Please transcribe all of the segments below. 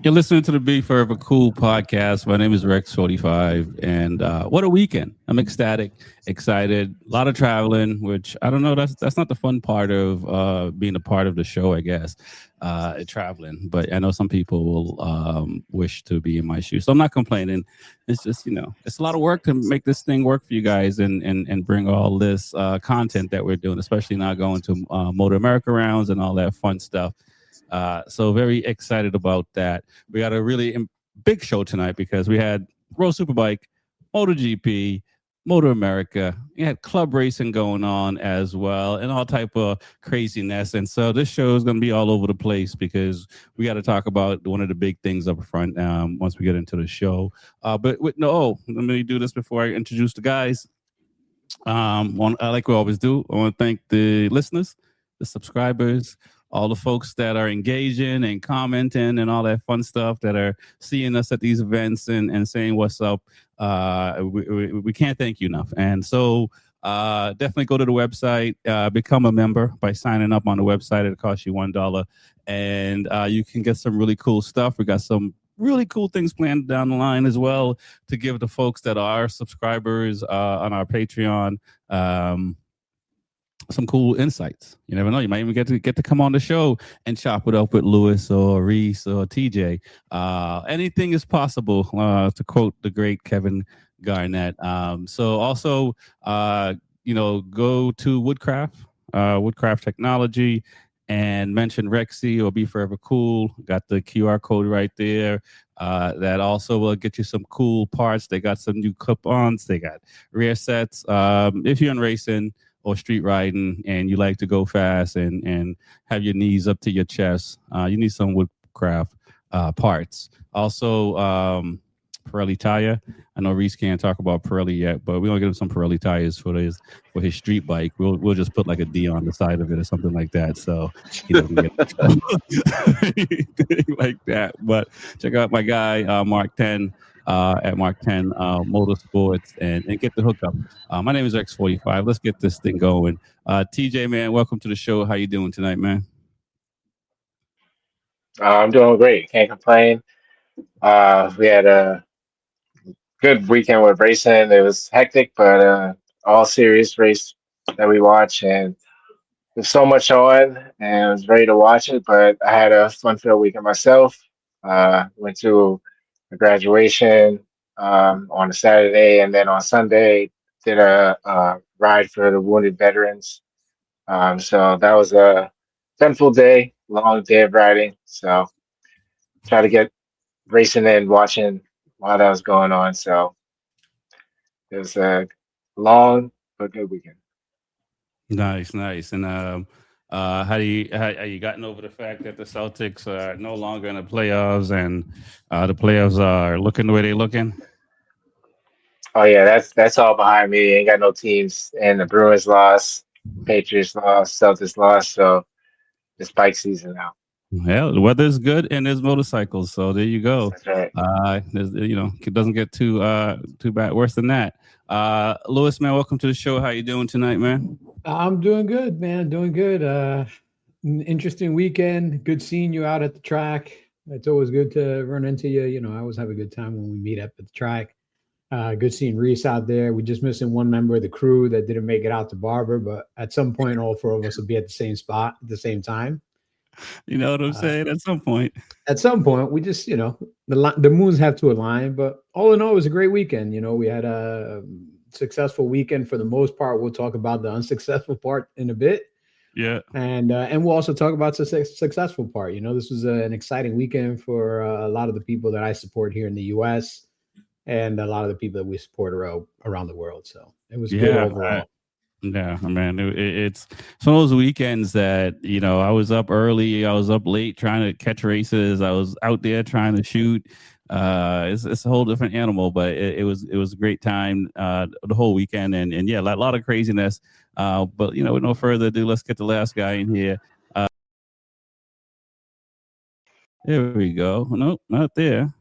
You're listening to the Big Forever Cool podcast. My name is Rex45, and what a weekend! I'm ecstatic, excited. A lot of traveling, which I don't know. That's not the fun part of being a part of the show, I guess. Traveling, but I know some people will wish to be in my shoes, so I'm not complaining. It's just it's a lot of work to make this thing work for you guys and bring all this content that we're doing, especially now going to MotoAmerica rounds and all that fun stuff. So very excited about that. We got a really big show tonight because we had World Superbike, MotoGP, MotoAmerica. We had club racing going on as well, and all type of craziness. And so this show is going to be all over the place because we got to talk about one of the big things up front once we get into the show. But let me do this before I introduce the guys. Like we always do, I want to thank the listeners, the subscribers, all the folks that are engaging and commenting and all that fun stuff, that are seeing us at these events and saying what's up. We can't thank you enough. And so definitely go to the website, become a member by signing up on the website. It costs you $1, and you can get some really cool stuff. We got some really cool things planned down the line as well to give the folks that are subscribers on our Patreon some cool insights. You never know. You might even get to come on the show and chop it up with Lewis or Reese or TJ. Anything is possible, to quote the great Kevin Garnett. So also, go to Woodcraft Technology, and mention Rexy or Be Forever Cool. Got the QR code right there. That also will get you some cool parts. They got some new clip-ons. They got rear sets. If you're in racing or street riding and you like to go fast and have your knees up to your chest, you need some Woodcraft parts. Also, Pirelli tire. I know Reese can't talk about Pirelli yet, but we're gonna get him some Pirelli tires for his street bike. We'll just put like a D on the side of it or something like that, so he doesn't get anything like that. But check out my guy Mark 10 at Mark 10 Motorsports and get the hookup. My name is X45. Let's get this thing going. TJ, man, welcome to the show. How you doing tonight, man? I'm doing great. Can't complain. We had a good weekend with racing. It was hectic, but all serious race that we watched, and there's so much on, and I was ready to watch it. But I had a fun-filled weekend myself. Went to a graduation on a Saturday, and then on Sunday did a ride for the wounded veterans. So that was a eventful day, long day of riding. So try to get racing and watching while that was going on. So it was a long but good weekend. Nice. And how are you gotten over the fact that the Celtics are no longer in the playoffs and the playoffs are looking the way they're looking? Oh yeah, that's all behind me. Ain't got no teams, and the Bruins lost, Patriots lost, Celtics lost. So it's bike season now. Well, the weather's good and there's motorcycles, so there you go. That's right. It doesn't get too bad, worse than that. Lewis, man, welcome to the show. How you doing tonight, man? I'm doing good, man. Doing good. Interesting weekend. Good seeing you out at the track. It's always good to run into you. I always have a good time when we meet up at the track. Good seeing Reese out there. We're just missing one member of the crew that didn't make it out to Barber, but at some point, all four of us will be at the same spot at the same time. You know what I'm saying? At some point, we just, the moons have to align. But all in all, it was a great weekend. We had a successful weekend for the most part. We'll talk about the unsuccessful part in a bit. Yeah, and we'll also talk about the successful part. This was an exciting weekend for a lot of the people that I support here in the U.S. and a lot of the people that we support around the world. So it was good overall. Yeah, man, it's some of those weekends that I was up early, I was up late trying to catch races, I was out there trying to shoot. It's a whole different animal, but it was a great time the whole weekend, and yeah, a lot of craziness. But with no further ado, let's get the last guy in here. There we go. Nope, not there.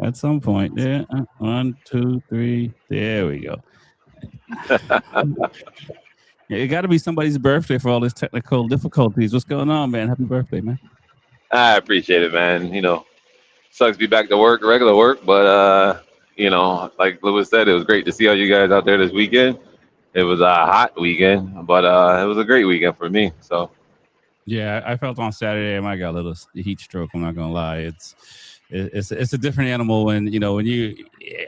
At some point, there. 1, 2, 3. There we go. It got to be somebody's birthday for all these technical difficulties. What's going on, man? Happy birthday, man. I appreciate it, man. Sucks to be back to work, regular work, but like Lewis said, it was great to see all you guys out there this weekend. It was a hot weekend, but it was a great weekend for me. So Yeah, I felt on Saturday I might got a little heat stroke. I'm not gonna lie. It's a different animal when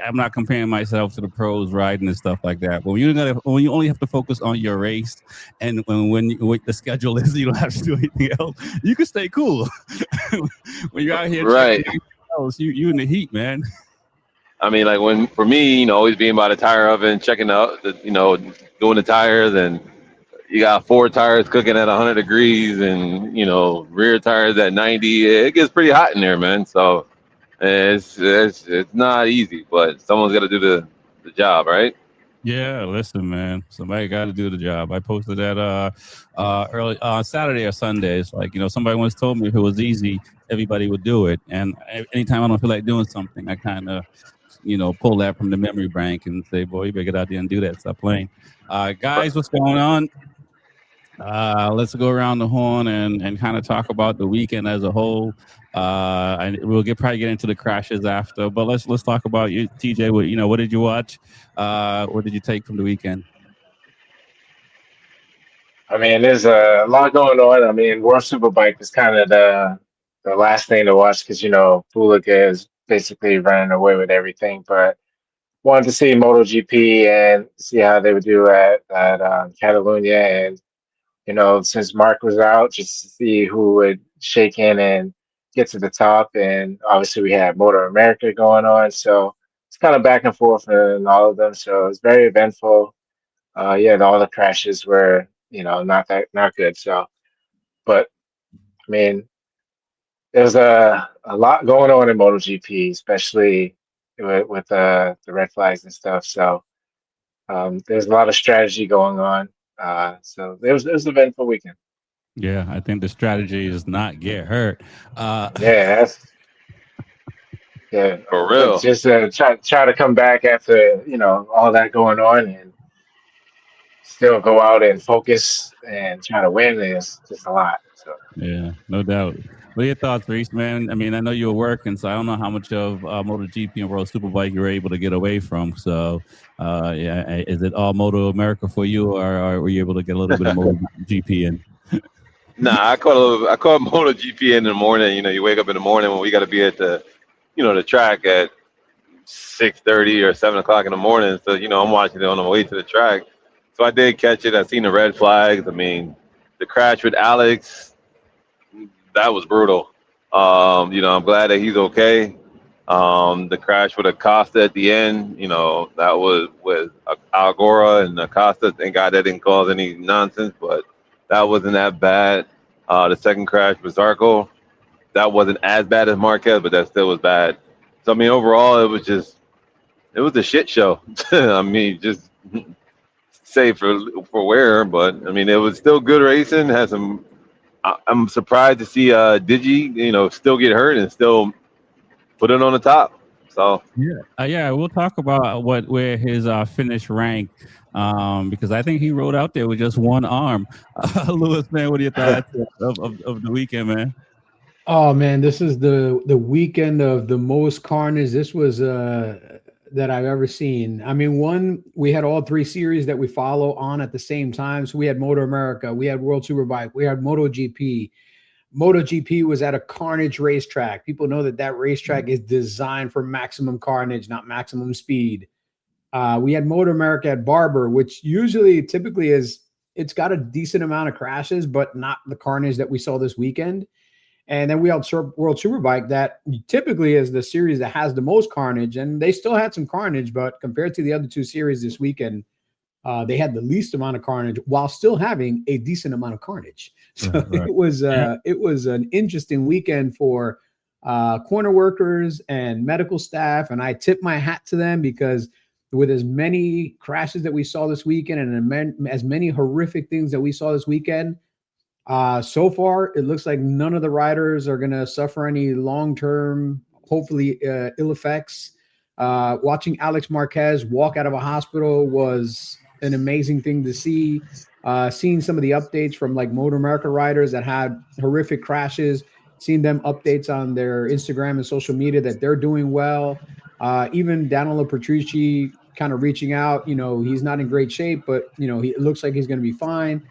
I'm not comparing myself to the pros riding and stuff like that. But when you only have to focus on your race, and when the schedule is, you don't have to do anything else. You can stay cool. When you're out here right. checking else, you in the heat, man. I mean, like for me, always being by the tire oven, checking out, doing the tires, and you got 4 tires cooking at 100 degrees, and rear tires at 90. It gets pretty hot in there, man. So it's not easy, but someone's got to do the job, right? Yeah, listen, man. Somebody got to do the job. I posted that early Saturday or Sunday. It's like somebody once told me if it was easy, everybody would do it. And anytime I don't feel like doing something, I kind of pull that from the memory bank and say, boy, you better get out there and do that. Stop playing. Guys, what's going on? Let's go around the horn and kind of talk about the weekend as a whole. And we'll probably get into the crashes after, but let's talk about you, TJ. What did you watch? What did you take from the weekend? I mean, there's a lot going on. I mean, World Superbike is kind of the last thing to watch because Fulica is basically running away with everything. But wanted to see MotoGP and see how they would do at Catalonia, and since Mark was out, just to see who would shake in and get to the top. And obviously, we had MotoAmerica going on, so it's kind of back and forth in all of them. So it's very eventful. Yeah, all the crashes were not good. So, but I mean, there's a lot going on in MotoGP, especially with the red flags and stuff. So there's a lot of strategy going on. So it was an eventful weekend. Yeah, I think the strategy is not get hurt. Yeah, For real. just try to come back after all that going on and still go out and focus and try to win is just a lot. So Yeah, no doubt. What are your thoughts, Reese, man? I mean, I know you were working, so I don't know how much of MotoGP and World Superbike you were able to get away from. So, is it all Moto America for you, or were you able to get a little bit of MotoGP in? Nah, I caught MotoGP in the morning. You wake up in the morning when we got to be at the track at 6:30 or 7 o'clock in the morning. So I'm watching it on the way to the track. So I did catch it. I seen the red flags. I mean, the crash with Alex, that was brutal. I'm glad that he's okay. The crash with Acosta at the end, that was with Algora and Acosta. Thank God that didn't cause any nonsense, but that wasn't that bad. The second crash with Zarco, that wasn't as bad as Marquez, but that still was bad. So, I mean, overall, it was a shit show. I mean, just say for where, but I mean, it was still good racing. Had some. I'm surprised to see Digi, still get hurt and still put it on the top. So yeah, we'll talk about where his finish ranked, because I think he rode out there with just one arm. Lewis, man, what are your thoughts of the weekend, man? Oh man, this is the weekend of the most carnage. This was that I've ever seen. I mean, we had all 3 series that we follow on at the same time. So we had MotoAmerica, we had World Superbike, we had MotoGP. MotoGP was at a carnage racetrack. People know that racetrack is designed for maximum carnage, not maximum speed. We had MotoAmerica at Barber, which typically it's got a decent amount of crashes, but not the carnage that we saw this weekend. And then we had World Superbike, that typically is the series that has the most carnage, and they still had some carnage, but compared to the other 2 series this weekend, they had the least amount of carnage while still having a decent amount of carnage. So right. It was an interesting weekend for corner workers and medical staff, and I tip my hat to them, because with as many crashes that we saw this weekend and as many horrific things that we saw this weekend, so far, it looks like none of the riders are going to suffer any long-term, hopefully, ill effects. Watching Alex Marquez walk out of a hospital was an amazing thing to see. Seeing some of the updates from like MotoAmerica riders that had horrific crashes, seeing them updates on their Instagram and social media that they're doing well. Even Danilo Petrucci kind of reaching out. He's not in great shape, but it looks like he's going to be fine.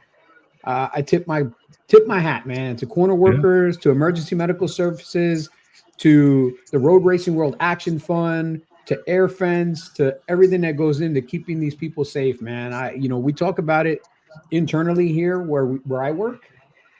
I tip my hat, man, to corner workers, to emergency medical services, to the Road Racing World Action Fund, to Air Fence, to everything that goes into keeping these people safe, man. We talk about it internally here where I work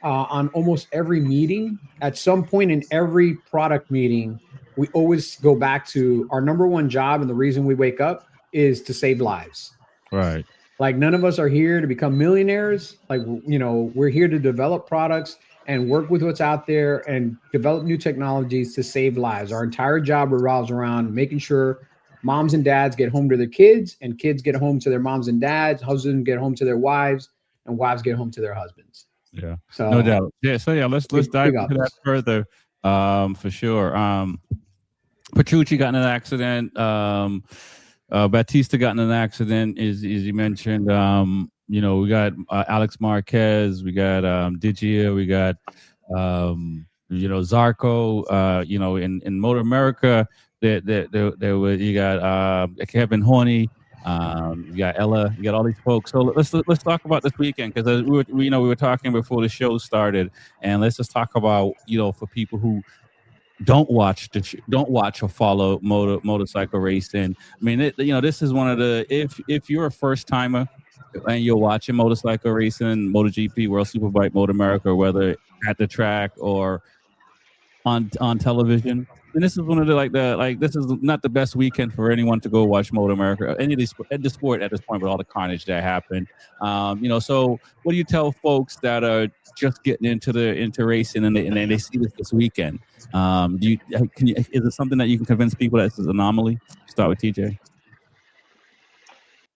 on almost every meeting. At some point in every product meeting, we always go back to our number one job, and the reason we wake up is to save lives. Right. Like, none of us are here to become millionaires. Like, we're here to develop products and work with what's out there and develop new technologies to save lives. Our entire job revolves around making sure moms and dads get home to their kids, and kids get home to their moms and dads, husbands get home to their wives, and wives get home to their husbands. Yeah, so no doubt. Yeah, so yeah, let's dive into that further, for sure. Petrucci got in an accident. Batista got in an accident, as you mentioned. We got Alex Marquez, we got Digia, we got Zarco. In MotoAmerica, there was, you got Kevin Horney. You got Ella, you got all these folks. So let's talk about this weekend, because we were talking before the show started, and let's just talk about for people who don't watch or follow motorcycle racing. I mean, this is one of the, if you're a first timer and you're watching motorcycle racing, MotoGP, World Superbike, MotoAmerica, whether at the track or on television, and this is one of the this is not the best weekend for anyone to go watch MotoAmerica, any of the sport at this point, with all the carnage that happened. So what do you tell folks that are just getting into racing and they see this weekend? Is it something that you can convince people that this is an anomaly? Start with TJ.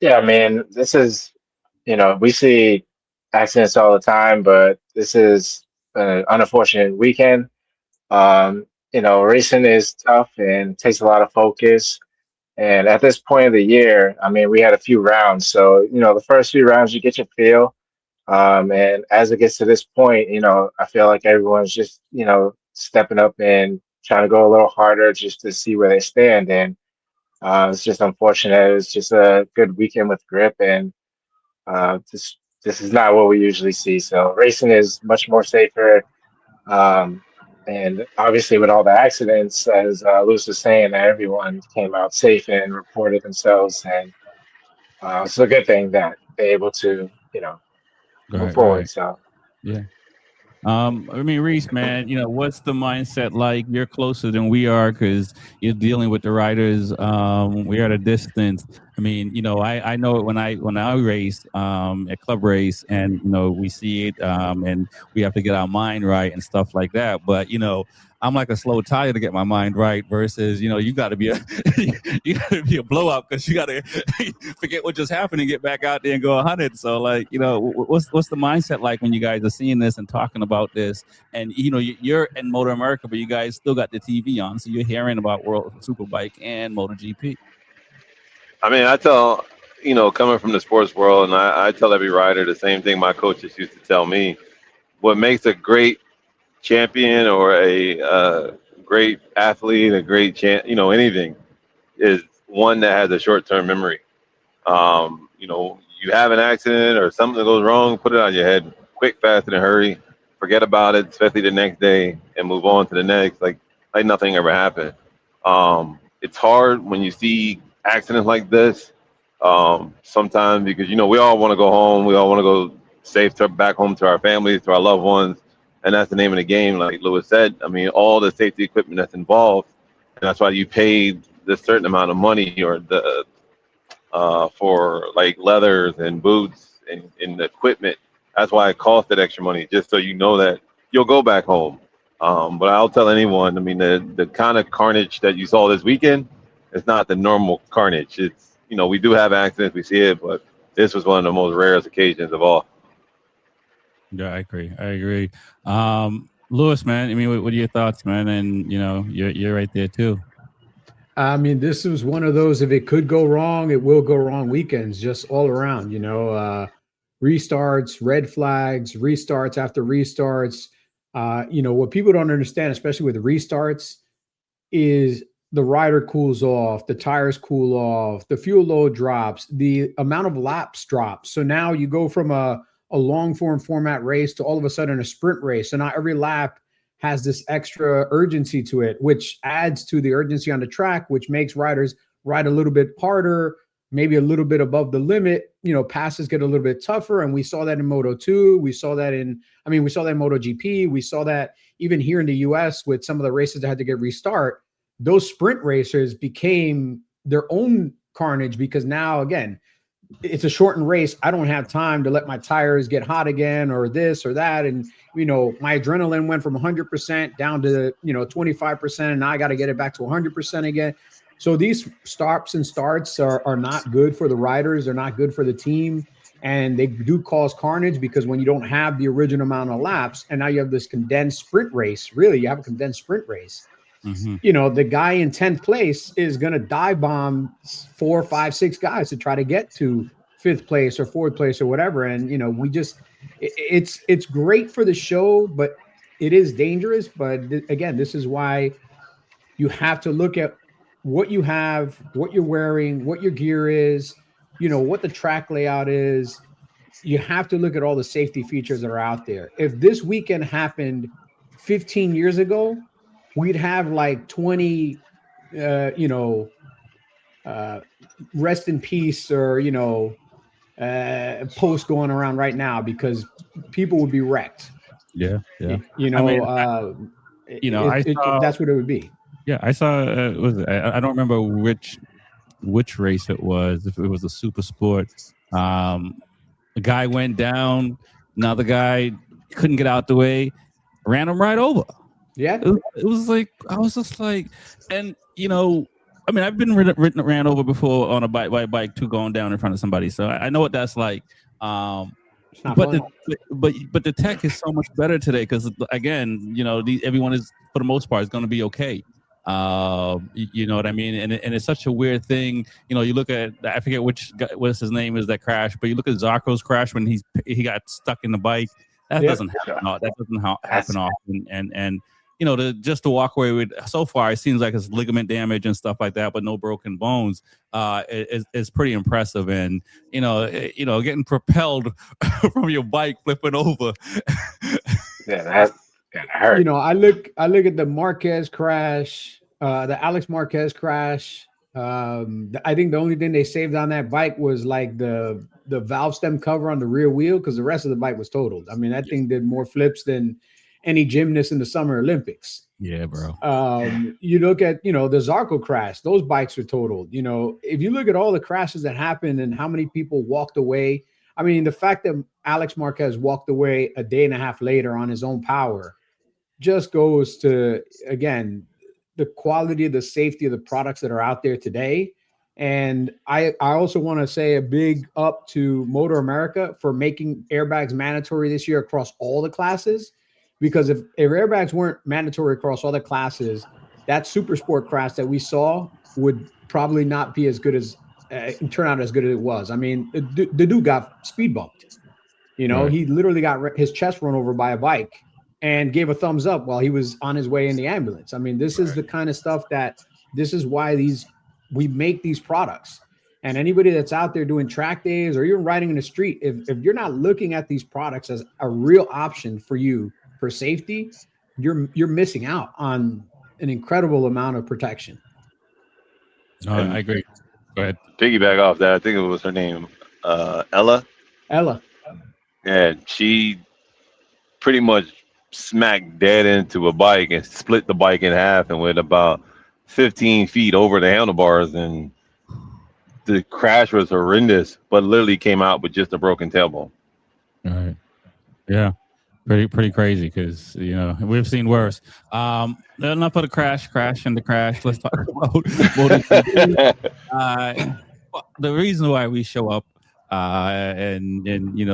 Yeah, I mean, this is, we see accidents all the time, but this is an unfortunate weekend. Racing is tough and takes a lot of focus. And at this point of the year, I mean, we had a few rounds. So, the first few rounds, you get your feel. And as it gets to this point, I feel like everyone's just, stepping up and trying to go a little harder just to see where they stand. And it's just unfortunate. It's just a good weekend with grip. And this is not what we usually see. So racing is much more safer. And obviously, with all the accidents, as Lewis was saying, that everyone came out safe and reported themselves, and it's a good thing that they're able to, move forward. Right. So, yeah. I mean, Reese, man, what's the mindset like? You're closer than we are because you're dealing with the riders. We're at a distance. I mean, I know it when I race at club race, and we see it, and we have to get our mind right and stuff like that. But I'm like a slow tire to get my mind right. Versus, you got to be a blow up, because you got to forget what just happened and get back out there and go 100. So, what's the mindset like when you guys are seeing this and talking about this? And you're in MotoAmerica, but you guys still got the TV on, so you're hearing about World Superbike and MotoGP. I mean, I tell, coming from the sports world, and I tell every rider the same thing my coaches used to tell me. What makes a great champion or a great athlete, a great anything, is one that has a short-term memory. You have an accident or something that goes wrong, put it on your head quick, fast, in a hurry, forget about it, especially the next day, and move on to the next, like nothing ever happened. It's hard when you see accidents like this, sometimes, because we all want to go home, we all want to go safe back home to our families, to our loved ones, and that's the name of the game. Like Lewis said, I mean, all the safety equipment that's involved, and that's why you paid this certain amount of money, or the for like leathers and boots and the equipment. That's why it costs that extra money, just so you know that you'll go back home. But I'll tell anyone, I mean, the kind of carnage that you saw this weekend, it's not the normal carnage. It's, we do have accidents, we see it, but this was one of the most rarest occasions of all. Yeah, I agree. Lewis, man, I mean, what are your thoughts, man? And you're right there too. I mean, this was one of those, if it could go wrong, it will go wrong weekends, just all around, restarts, red flags, restarts after restarts, What people don't understand, especially with restarts, is the rider cools off, the tires cool off, the fuel load drops, the amount of laps drops. So now you go from a long format race to all of a sudden a sprint race. So now every lap has this extra urgency to it, which adds to the urgency on the track, which makes riders ride a little bit harder, maybe a little bit above the limit. Passes get a little bit tougher. And we saw that in Moto2. We saw that in MotoGP. We saw that even here in the US with some of the races that had to get restart. Those sprint racers became their own carnage because now, again, it's a shortened race. I don't have time to let my tires get hot again or this or that. And, my adrenaline went from 100% down to, 25%. And now I got to get it back to 100% again. So these stops and starts are not good for the riders. They're not good for the team. And they do cause carnage because when you don't have the original amount of laps and now you have this condensed sprint race, really, you have a condensed sprint race. Mm-hmm. The guy in 10th place is going to dive bomb 4, 5, 6 guys to try to get to 5th place or 4th place or whatever. And, it's great for the show, but it is dangerous. But again, this is why you have to look at what you have, what you're wearing, what your gear is, what the track layout is. You have to look at all the safety features that are out there. If this weekend happened 15 years ago, we'd have like 20, rest in peace or, posts going around right now because people would be wrecked. Yeah. That's what it would be. Yeah, I saw. I don't remember which race it was. If it was a super sport, a guy went down. Another guy couldn't get out the way, ran him right over. Yeah, it was like I was just like, and I've been ran over before on a bike too, going down in front of somebody. So I know what that's like. But the tech is so much better today because again, everyone is for the most part is going to be okay. You know what I mean? And it's such a weird thing. You look at, I forget what's his name is that crash, but you look at Zarco's crash when he got stuck in the bike. That doesn't happen. That doesn't happen often. And to walk away with, so far it seems like it's ligament damage and stuff like that, but no broken bones. Is pretty impressive. And getting propelled from your bike flipping over. Yeah, that hurt. I look at the Marquez crash, the Alex Marquez crash. I think the only thing they saved on that bike was like the valve stem cover on the rear wheel because the rest of the bike was totaled. I mean, that thing did more flips than any gymnast in the Summer Olympics. Yeah, bro. You look at, the Zarco crash, those bikes were totaled. If you look at all the crashes that happened and how many people walked away, I mean, the fact that Alex Marquez walked away a day and a half later on his own power just goes to, again, the quality of the safety of the products that are out there today. And I also want to say a big up to MotoAmerica for making airbags mandatory this year across all the classes. Because if airbags weren't mandatory across all the classes, that super sport crash that we saw would probably not be as good as turn out as good as it was. I mean, the dude got speed bumped. Right. He literally got his chest run over by a bike and gave a thumbs up while he was on his way in the ambulance. I mean, this is the kind of stuff this is why we make these products. And anybody that's out there doing track days or even riding in the street, if you're not looking at these products as a real option for you for safety, you're missing out on an incredible amount of protection. No, I agree. Go ahead. Piggyback off that, I think it was her name, Ella. Yeah, she pretty much smacked dead into a bike and split the bike in half and went about 15 feet over the handlebars, and the crash was horrendous, but literally came out with just a broken tailbone. All right. Yeah. Pretty crazy because we've seen worse. Enough of the crash and the crash. Let's talk about MotoGP. The reason why we show up, and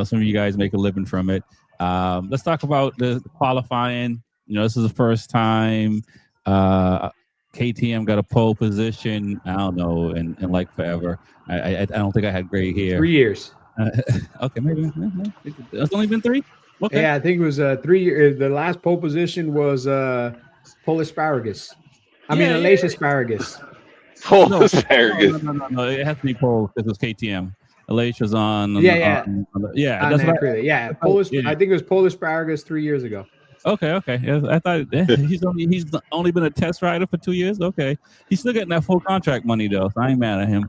some of you guys make a living from it. Let's talk about the qualifying. This is the first time KTM got a pole position. I don't know, and like forever. I don't think I had gray hair. 3 years. Okay, maybe. It's only been 3. Okay. Yeah, I think it was 3 years. The last pole position was Pole Asparagus. Yeah, Alicia Asparagus. Full no, asparagus. no. It has to be Pole because it's KTM. Alicia's Yeah. yeah. On That's the what Aprilia. Yeah, yeah. I think it was Pole Asparagus 3 years ago. Okay. Yeah, I thought he's only been a test rider for 2 years. Okay, he's still getting that full contract money though, so I ain't mad at him.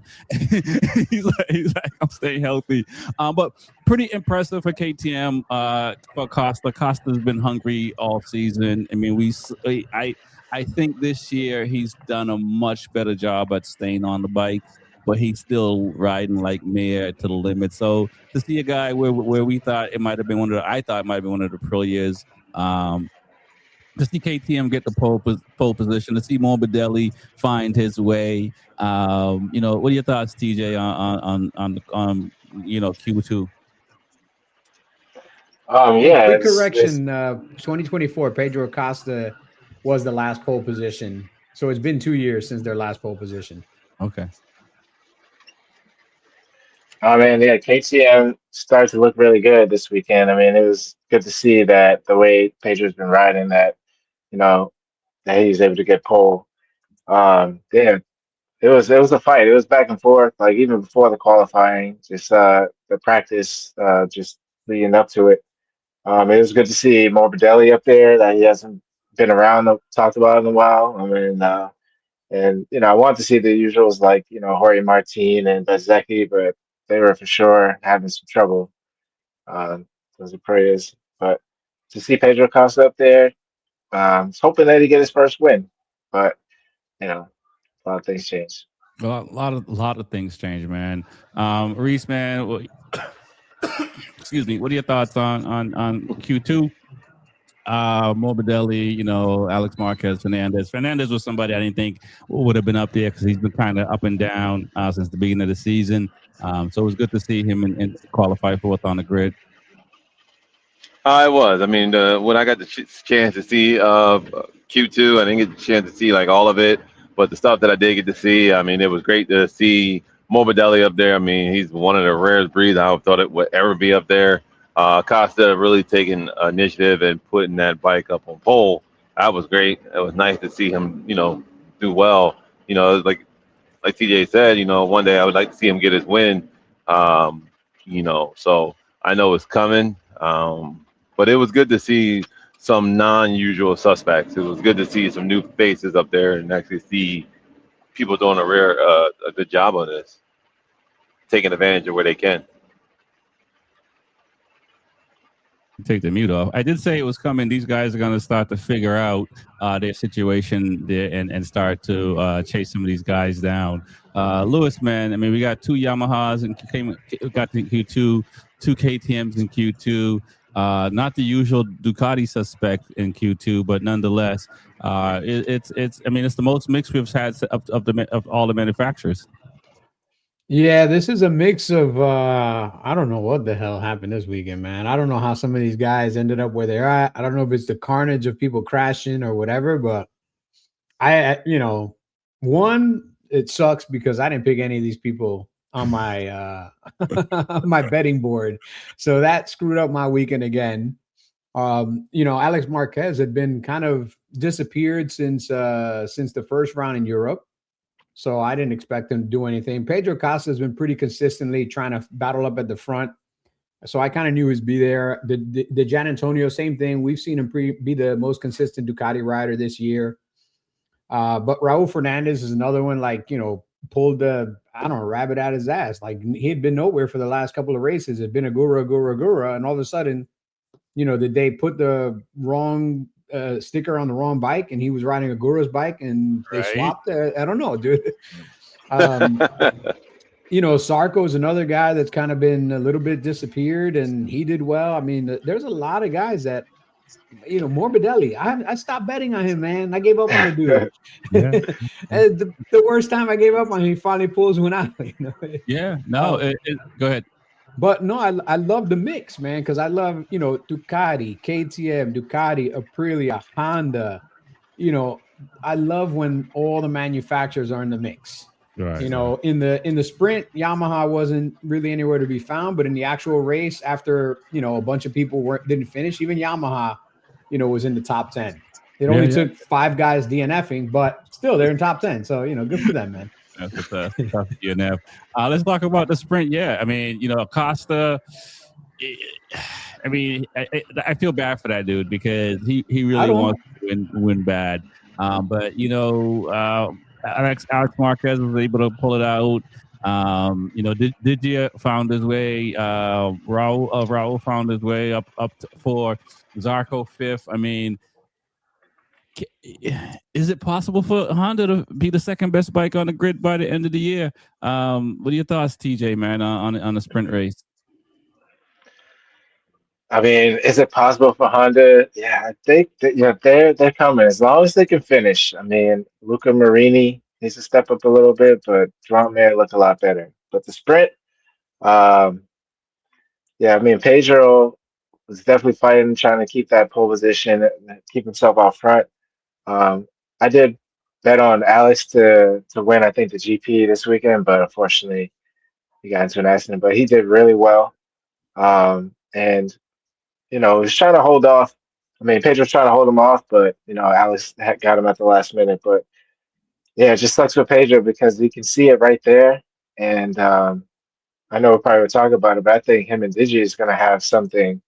he's like I'm staying healthy, but pretty impressive for KTM. For Costa. Costa's been hungry all season. I mean, I think this year he's done a much better job at staying on the bike, but he's still riding like mare to the limit. So to see a guy where we thought it might have been I thought it might have been one of the pro years. To see KTM get the pole position, to see Morbidelli find his way. What are your thoughts, TJ, on Q2? Hey, Yeah, quick it's correction. 2024, Pedro Acosta was the last pole position. So it's been 2 years since their last pole position. Okay. oh man, yeah, KTM started to look really good this weekend. I mean, it was good to see that the way Pedro's been riding that, you know, that he's able to get pole. Yeah, it was a fight. It was back and forth, like even before the qualifying, just the practice, just leading up to it. It was good to see Morbidelli up there that he hasn't been around talked about in a while. I mean, and I wanted to see the usuals like Jorge Martin and Bezzecchi, but they were for sure having some trouble. Those are prayers. But to see Pedro Costa up there, I was hoping that he get his first win. But a lot of things changed. Well, a lot of things change, man. Reese, man, excuse me. What are your thoughts on Q2? Morbidelli, Alex Marquez, Fernandez. Fernandez was somebody I didn't think would have been up there because he's been kind of up and down since the beginning of the season. So it was good to see him and qualify fourth on the grid. I was. I mean, when I got the chance to see Q2, I didn't get the chance to see like all of it, but the stuff that I did get to see, I mean, it was great to see Morbidelli up there. I mean, he's one of the rarest breeds I thought it would ever be up there. Costa really taking initiative and putting that bike up on pole. That was great. It was nice to see him, do well. Like TJ said, one day I would like to see him get his win. So I know it's coming. But it was good to see some non-usual suspects. It was good to see some new faces up there and actually see people doing a good job on this, taking advantage of where they can. Take the mute off. I did say it was coming. These guys are going to start to figure out their situation there and start to chase some of these guys down. Lewis, man, I mean, we got two Yamahas and got the Q2, two KTMs in Q2. Not the usual Ducati suspect in Q2, but nonetheless, it's the most mix we've had of all the manufacturers. Yeah, this is a mix of I don't know what the hell happened this weekend, man. I don't know how some of these guys ended up where they're at. I don't know if it's the carnage of people crashing or whatever, but one, it sucks because I didn't pick any of these people on my my betting board. So that screwed up my weekend again. Alex Marquez had been kind of disappeared since the first round in Europe. So I didn't expect him to do anything. Pedro Costa has been pretty consistently trying to battle up at the front. So I kind of knew he'd be there. The Gian Antonio, same thing. We've seen him be the most consistent Ducati rider this year. But Raul Fernandez is another one, pulled the, rabbit out of his ass. Like he had been nowhere for the last couple of races. It'd been a gura. And all of a sudden, did they put the wrong sticker on the wrong bike and he was riding a Gura's bike and they swapped? I don't know, dude. Sarko is another guy that's kind of been a little bit disappeared and he did well. I mean, there's a lot of guys that, Morbidelli, I stopped betting on him, man. I gave up on the dude. Yeah. the worst time I gave up on him, he finally pulls one out. Yeah, no, go ahead. But no, I love the mix, man, because I love, Ducati, KTM, Ducati, Aprilia, Honda. I love when all the manufacturers are in the mix. Right. You know, in the sprint, Yamaha wasn't really anywhere to be found, but in the actual race, after a bunch of people didn't finish, even Yamaha, was in the top 10. It only took 5 guys DNFing, but still they're in top 10. So good for them, man. That's a tough DNF. Let's talk about the sprint. Yeah, I mean, Acosta. I mean, I feel bad for that dude because he really wants to win bad. But Alex Marquez was able to pull it out. Didier found his way. Raul found his way up for Zarco 5th. I mean, is it possible for Honda to be the second best bike on the grid by the end of the year? What are your thoughts, TJ, man, on the sprint race? I mean, is it possible for Honda? Yeah, I think that, they're coming as long as they can finish. I mean, Luca Marini needs to step up a little bit, but Drummer looked a lot better. But the sprint, I mean, Pedro was definitely fighting, trying to keep that pole position, keep himself out front. I did bet on Alex to win, I think, the GP this weekend, but unfortunately, he got into an accident. But he did really well, and he's trying to hold off. I mean, Pedro's trying to hold him off, but Alex got him at the last minute. But yeah, it just sucks for Pedro because you can see it right there, and I know we'll probably talk about it, but I think him and Digi is going to have something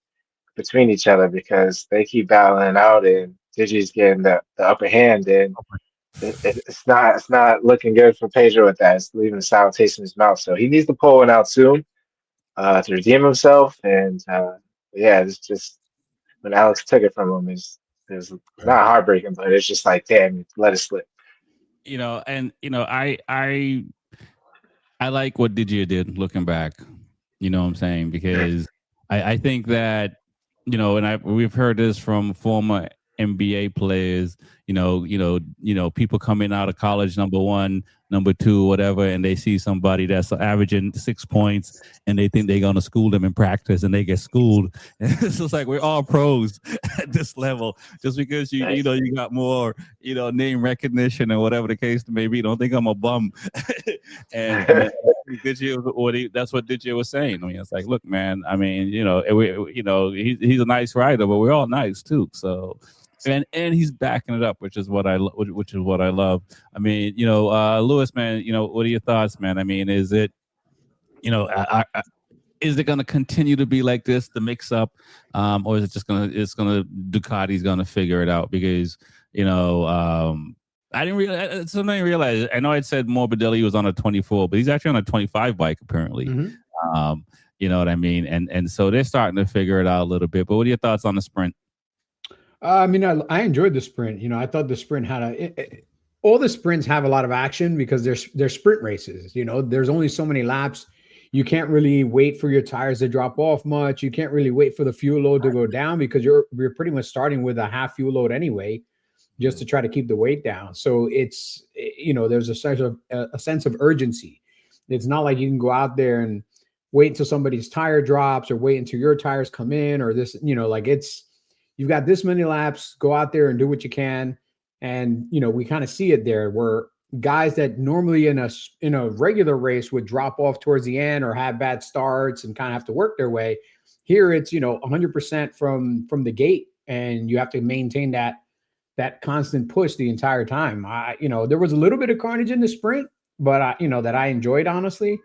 between each other because they keep battling out, and Digi's getting the upper hand, and it's not looking good for Pedro with that. It's leaving a sour taste in his mouth. So he needs to pull one out soon to redeem himself. And it's just when Alex took it from him, it was not heartbreaking, but it's just like, damn, let it slip. I like what Didier did looking back. You know what I'm saying? Because I think that, we've heard this from former NBA players, people coming out of college, number 1, number 2, whatever, and they see somebody that's averaging 6 points and they think they're going to school them in practice and they get schooled. And it's just like, we're all pros at this level. Just because you got more, name recognition and whatever the case may be, don't think I'm a bum. and that's what Didier was saying. I mean, it's like, look, man, I mean, he's a nice rider, but we're all nice too. So, and he's backing it up, which is what I love. I mean, Lewis, man, what are your thoughts, man? I mean, is it, is it going to continue to be like this, the mix up, or is it just Ducati's going to figure it out? Because, I didn't realize, I know I'd said Morbidelli was on a 24, but he's actually on a 25 bike apparently. Mm-hmm. You know what I mean? And so they're starting to figure it out a little bit, but what are your thoughts on the sprint? I mean, I enjoyed the sprint. I thought the sprint had all the sprints have a lot of action because they're sprint races. There's only so many laps. You can't really wait for your tires to drop off much. You can't really wait for the fuel load to go down because you're pretty much starting with a half fuel load anyway, just to try to keep the weight down. So it's, there's a sense of urgency. It's not like you can go out there and wait until somebody's tire drops or wait until your tires come in or this, you've got this many laps, go out there and do what you can. And, we kind of see it there where guys that normally in a regular race would drop off towards the end or have bad starts and kind of have to work their way. Here it's, 100% from the gate, and you have to maintain that constant push the entire time. There was a little bit of carnage in the sprint, but that I enjoyed, honestly.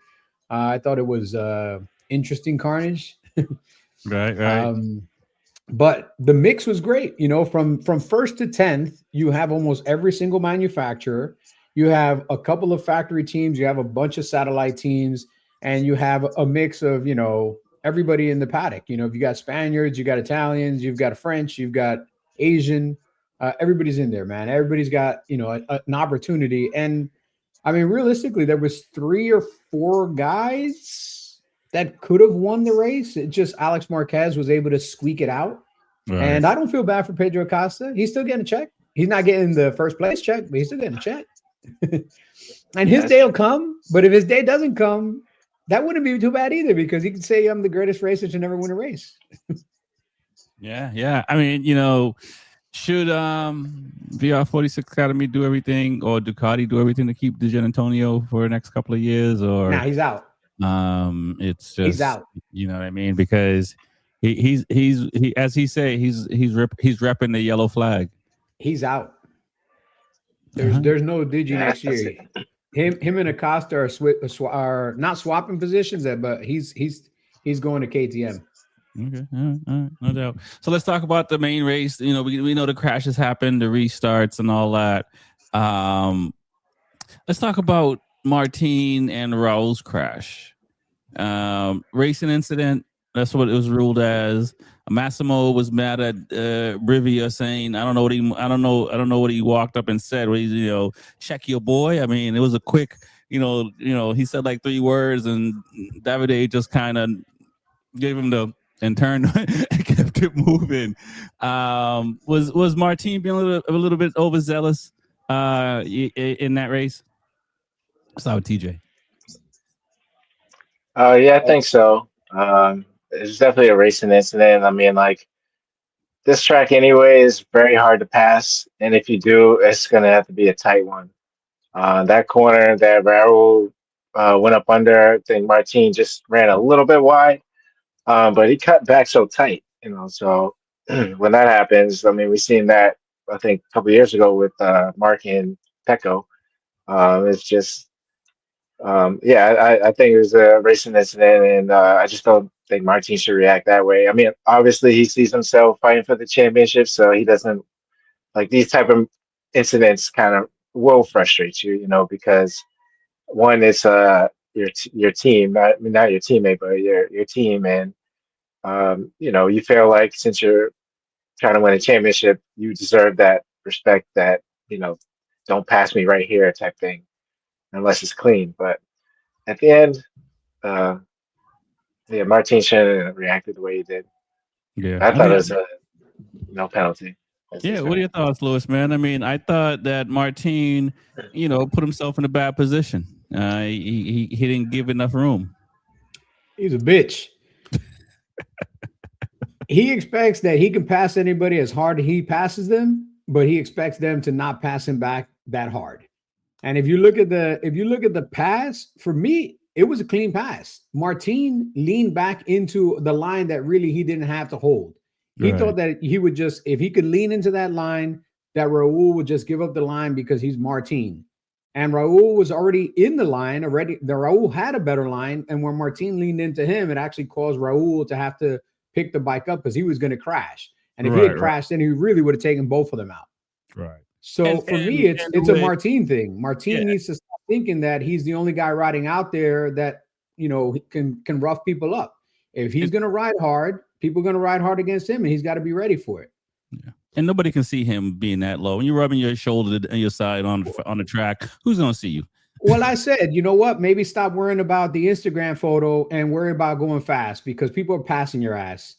I thought it was interesting carnage. Right. But the mix was great. From 1st to 10th, you have almost every single manufacturer. You have a couple of factory teams. You have a bunch of satellite teams, and you have a mix of, everybody in the paddock. If you got Spaniards, you got Italians, you've got French, you've got Asian. Everybody's in there, man. Everybody's got, an opportunity. And I mean, realistically, there was 3 or 4 guys that could have won the race. It just Alex Marquez was able to squeak it out. Right. And I don't feel bad for Pedro Acosta. He's still getting a check. He's not getting the first place check, but he's still getting a check. And his day will come. But if his day doesn't come, that wouldn't be too bad either, because he can say I'm the greatest racer to never win a race. Yeah. I mean, Should VR46 Academy do everything, or Ducati do everything to keep Di Antonio for the next couple of years, or Nah, he's out. it's just, He's out. You know what I mean? Because he as he say, he's repping the yellow flag. He's out. There's no Digi next year. Him and Acosta are not swapping positions, but he's going to KTM. Okay, all right, no doubt. So let's talk about the main race. You know, we know the crashes happened, the restarts, and all that. Let's talk about Martin and Raul's crash. Racing incident. That's what it was ruled as. Massimo was mad at Rivia, saying, I don't know what he walked up and said. Well, check your boy. I mean, it was a quick, he said like 3 words, and Davide just kind of gave him and turned and kept it moving. Was Martin being a little bit overzealous in that race? Start with TJ. Yeah, I think so. It's definitely a racing incident. I mean, like, this track anyway is very hard to pass, and if you do, it's gonna have to be a tight one. That corner that Raul went up under, I think Martin just ran a little bit wide, but he cut back so tight, So when that happens, I mean, we've seen that I think a couple of years ago with Mark and Pecco. It's just. I think it was a racing incident, and I just don't think Martin should react that way. I mean, obviously he sees himself fighting for the championship, so he doesn't like these type of incidents. Kind of will frustrate you, because one is your team, not your teammate, but your team, and you feel like since you're trying to win a championship, you deserve that respect. That don't pass me right here type thing. Unless it's clean, but at the end, Martin shouldn't have reacted the way he did. Yeah, I thought it was no penalty. Yeah, what are your thoughts, Lewis? Man, I mean, I thought that Martin, put himself in a bad position. He didn't give enough room. He's a bitch. He expects that he can pass anybody as hard as he passes them, but he expects them to not pass him back that hard. And if you look at the pass, for me, it was a clean pass. Martin leaned back into the line that really he didn't have to hold. He thought that he would just, if he could lean into that line, that Raul would just give up the line because he's Martin. And Raul was already in the line already. Raul had a better line. And when Martin leaned into him, it actually caused Raul to have to pick the bike up because he was going to crash. And if he had crashed, then he really would have taken both of them out. Right. So for me, it's a Martin thing. Martin needs to stop thinking that he's the only guy riding out there that, can rough people up. If he's going to ride hard, people are going to ride hard against him, and he's got to be ready for it. Yeah. And nobody can see him being that low. When you're rubbing your shoulder and your side on the track, who's going to see you? Well, I said, you know what? Maybe stop worrying about the Instagram photo and worry about going fast, because people are passing your ass.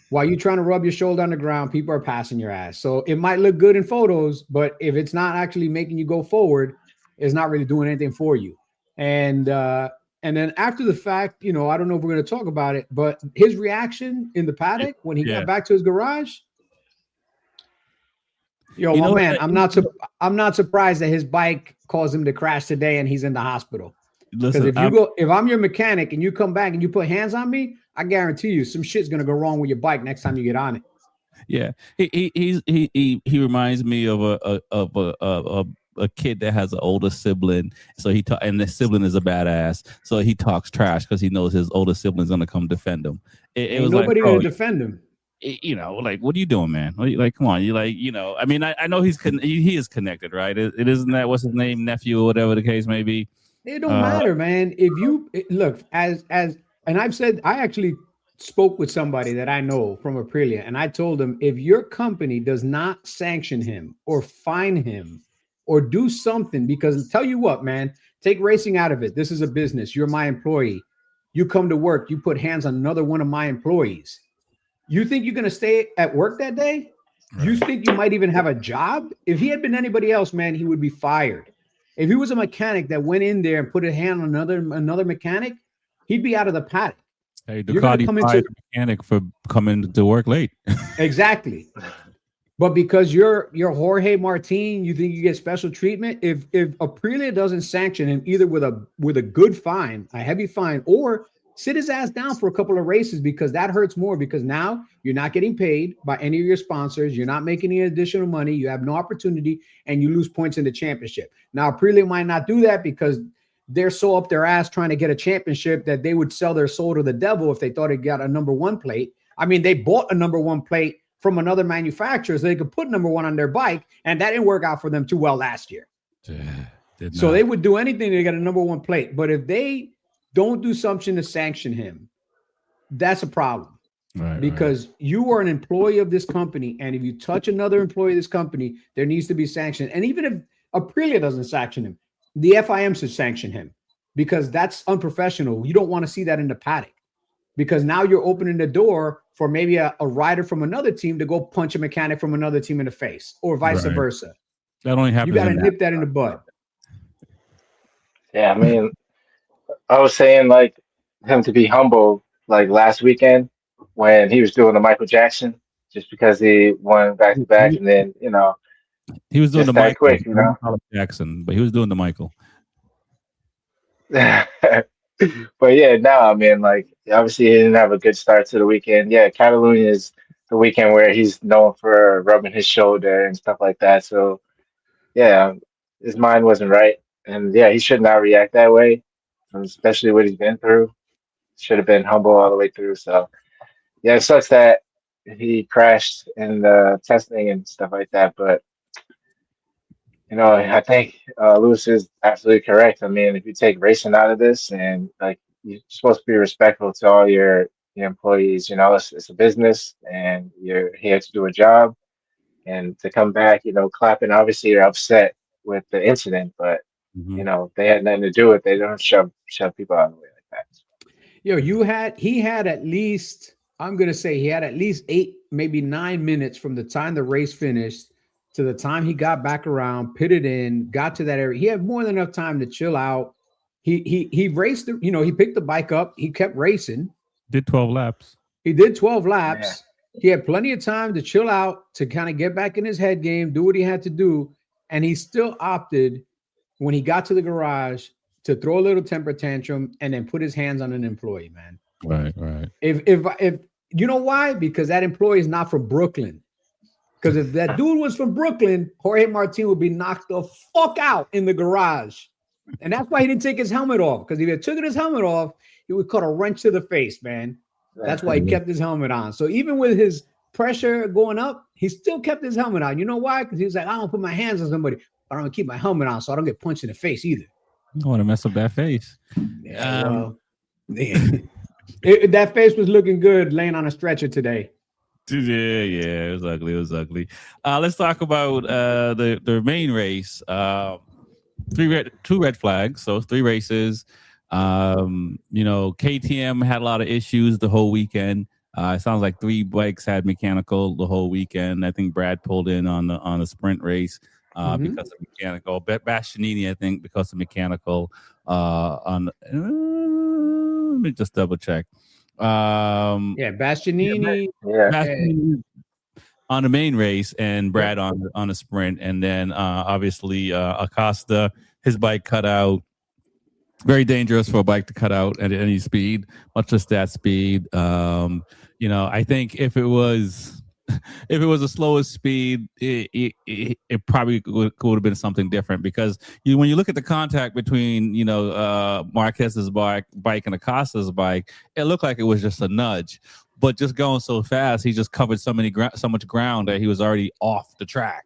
While you're trying to rub your shoulder on the ground, people are passing your ass. So it might look good in photos, but if it's not actually making you go forward, it's not really doing anything for you. And then after the fact, I don't know if we're going to talk about it, but his reaction in the paddock when he got back to his garage, man, I'm not surprised that his bike caused him to crash today and he's in the hospital. Because if I'm your mechanic and you come back and you put hands on me, I guarantee you some shit's gonna go wrong with your bike next time you get on it. Yeah, he reminds me of a kid that has an older sibling. So and the sibling is a badass. So he talks trash because he knows his older sibling's gonna come defend him. It was nobody like, gonna defend him. Like, what are you doing, man? Like, come on, I mean, I know he is connected, right? It isn't that what's his name, nephew, or whatever the case may be. It don't matter, man. If you look and I've said, I actually spoke with somebody that I know from Aprilia, and I told him, if your company does not sanction him or fine him or do something, because tell you what, man, take racing out of it. This is a business. You're my employee. You come to work, you put hands on another one of my employees. You think you're going to stay at work that day? Right. You think you might even have a job? If he had been anybody else, man, he would be fired. If he was a mechanic that went in there and put a hand on another mechanic, he'd be out of the paddock. Hey, Ducati fired the mechanic for coming to work late. Exactly. But because you're Jorge Martin, you think you get special treatment. If Aprilia doesn't sanction him either with a good fine, a heavy fine, or sit his ass down for a couple of races, because that hurts more, because now you're not getting paid by any of your sponsors. You're not making any additional money. You have no opportunity, and you lose points in the championship. Now, Aprilia might not do that because they're so up their ass trying to get a championship that they would sell their soul to the devil if they thought it got a number one plate. I mean, they bought a number one plate from another manufacturer so they could put number one on their bike, and that didn't work out for them too well last year. So they would do anything to get a number one plate. But if they don't do something to sanction him, that's a problem. Right, because you are an employee of this company, and if you touch another employee of this company, there needs to be sanction. And even if Aprilia doesn't sanction him, the FIM should sanction him, because that's unprofessional. You don't want to see that in the paddock, because now you're opening the door for maybe a rider from another team to go punch a mechanic from another team in the face, or vice versa. That only happens. You got to nip that in the bud. Yeah, I mean, I was saying like him to be humble, like last weekend when he was doing the Michael Jackson, just because he won back to back, and then he was doing the Michael quick, Jackson, but he was doing the Michael. But yeah, no, I mean, like, obviously he didn't have a good start to the weekend. Yeah, Catalunya is the weekend where he's known for rubbing his shoulder and stuff like that. So yeah, his mind wasn't right, and yeah, he should not react that way, especially what he's been through. Should have been humble all the way through. So yeah, it sucks that he crashed in the testing and stuff like that, but I think Lewis is absolutely correct. I mean, if you take racing out of this, and like, you're supposed to be respectful to all your employees, it's a business, and you're here to do a job, and to come back, clapping. Obviously, you're upset with the incident, but they had nothing to do with it. They don't shove people out of the way like that. He had at least, I'm gonna say he had at least 8, maybe 9 minutes from the time the race finished to the time he got back around, pitted in, got to that area. He had more than enough time to chill out. He raced, he picked the bike up. He kept racing. Did 12 laps. He did 12 laps. Yeah. He had plenty of time to chill out, to kind of get back in his head game, do what he had to do. And he still opted, when he got to the garage, to throw a little temper tantrum and then put his hands on an employee, man. Right. If you know why? Because that employee is not from Brooklyn. Because if that dude was from Brooklyn, Jorge Martin would be knocked the fuck out in the garage. And that's why he didn't take his helmet off. Because if he had taken his helmet off, he would cut a wrench to the face, man. That's why he kept his helmet on. So even with his pressure going up, he still kept his helmet on. You know why? Because he was like, I don't put my hands on somebody, but I don't keep my helmet on so I don't get punched in the face either. I don't want to mess up that face. That face was looking good laying on a stretcher today. Yeah, it was ugly. Let's talk about the main race. 2 red flags, so 3 races. KTM had a lot of issues the whole weekend. It sounds like 3 bikes had mechanical the whole weekend. I think Brad pulled in on the sprint race because of mechanical. Bastianini, I think, because of mechanical. Let me just double check. Bastianini on the main race, and Brad on the sprint, and then obviously Acosta, his bike cut out. Very dangerous for a bike to cut out at any speed, much less that speed. I think if it was a slower speed, it probably would have been something different, because when you look at the contact between Marquez's bike and Acosta's bike, it looked like it was just a nudge, but just going so fast, he just covered so much ground that he was already off the track.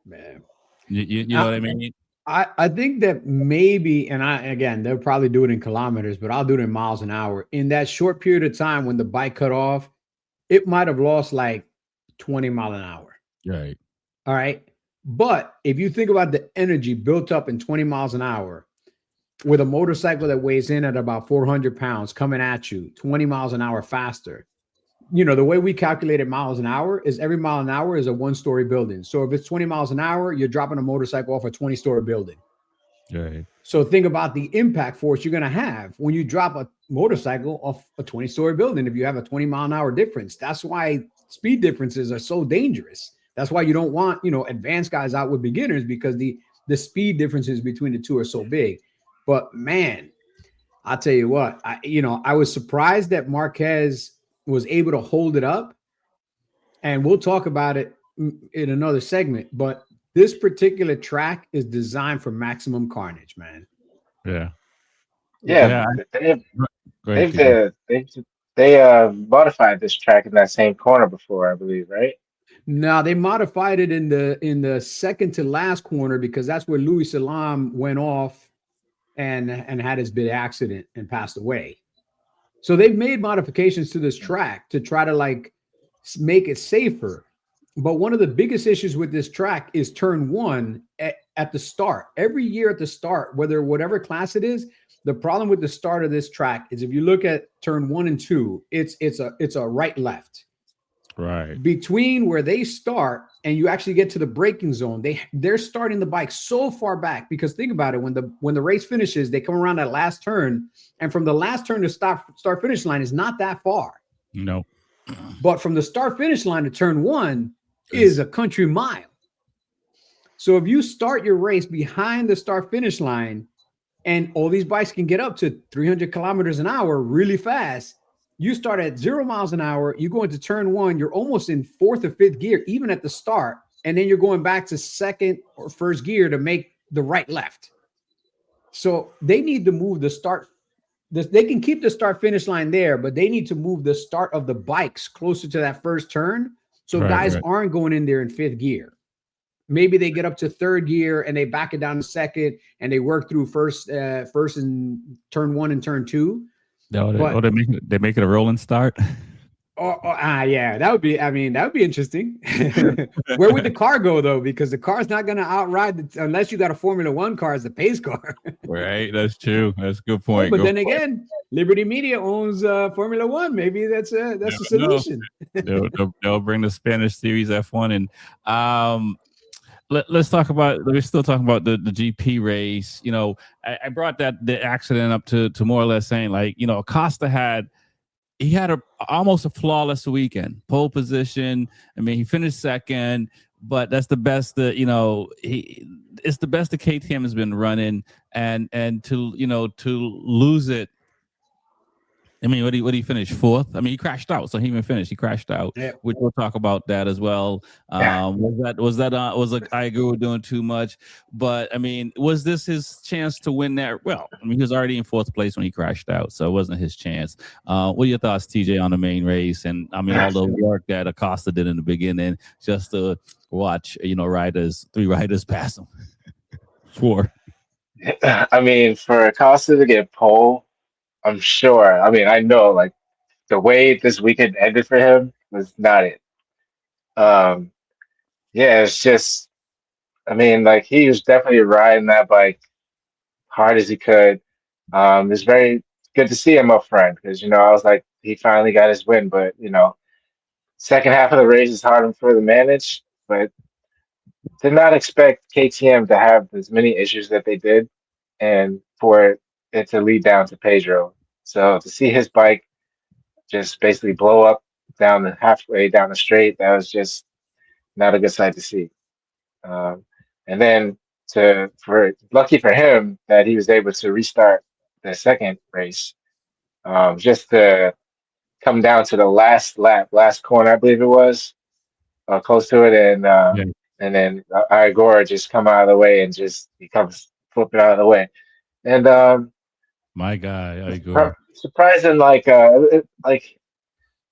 Man, you know what I mean? I think that maybe, and they'll probably do it in kilometers, but I'll do it in miles an hour. In that short period of time when the bike cut off, it might have lost like 20 miles an hour. Right. All right. But if you think about the energy built up in 20 miles an hour with a motorcycle that weighs in at about 400 pounds coming at you 20 miles an hour faster, the way we calculated miles an hour is every mile an hour is a 1-story building. So if it's 20 miles an hour, you're dropping a motorcycle off a 20-story building. Right. So think about the impact force you're going to have when you drop a motorcycle off a 20-story building. If you have a 20 mile an hour difference, that's why speed differences are so dangerous. That's why you don't want, advanced guys out with beginners, because the speed differences between the two are so big. But man, I'll tell you what, I was surprised that Marquez was able to hold it up, and we'll talk about it in another segment. But this particular track is designed for maximum carnage, man. Yeah. Yeah, they modified this track in that same corner before, I believe, right? No, they modified it in the second to last corner, because that's where Louis Salam went off and had his big accident and passed away. So they've made modifications to this track to try to like make it safer. But one of the biggest issues with this track is turn one at the start. Every year at the start, whatever class it is, the problem with the start of this track is, if you look at turn 1 and 2, it's a right left. Right. Between where they start and you actually get to the braking zone, they're starting the bike so far back, because think about it, when the race finishes, they come around that last turn, and from the last turn to start finish line is not that far. No. But from the start finish line to turn 1 is a country mile. So if you start your race behind the start finish line, and all these bikes can get up to 300 kilometers an hour really fast, you start at 0 miles an hour, you go into turn 1, you're almost in 4th or 5th gear, even at the start. And then you're going back to 2nd or 1st gear to make the right left. So they need to move the start. They can keep the start finish line there, but they need to move the start of the bikes closer to that first turn. So guys aren't going in there in 5th gear. Maybe they get up to 3rd gear and they back it down to 2nd, and they work through first and turn 1 and turn 2. No, they make it a rolling start. Yeah, that would be interesting. Where would the car go though? Because the car's not going to outride unless you got a Formula One car as the pace car. Right, that's true. That's a good point. But then again, Liberty Media owns Formula One. Maybe that's a solution. They'll bring the Spanish Series F1 and Let's talk about. We're still talking about the GP race. I brought the accident up to more or less saying, like, Acosta had almost a flawless weekend, pole position. I mean, he finished 2nd, but that's the best that it's the best the KTM has been running, and to lose it. I mean, what he finished 4th? I mean, he crashed out, so he even finished. He crashed out, which we'll talk about that as well. Was Iger doing too much? But I mean, was this his chance to win that? Well, I mean, he was already in 4th place when he crashed out, so it wasn't his chance. What are your thoughts, TJ, on the main race? And I mean, all the work that Acosta did in the beginning, just to watch, 3 riders pass him. 4. I mean, for Acosta to get pole, I'm sure. I mean, I know, like, the way this weekend ended for him was not it. It's just, I mean, like, he was definitely riding that bike hard as he could. It's very good to see him up front, because, I was like, he finally got his win. But, second half of the race is hard for him to manage. But did not expect KTM to have as many issues that they did, and for it to lead down to Pedro. So to see his bike just basically blow up halfway down the straight, that was just not a good sight to see. And then lucky for him that he was able to restart the second race, just to come down to the last corner, I believe it was, close to it, and then Igor just come out of the way, and he comes flipping out of the way. And my guy, Igor. Surprising, like I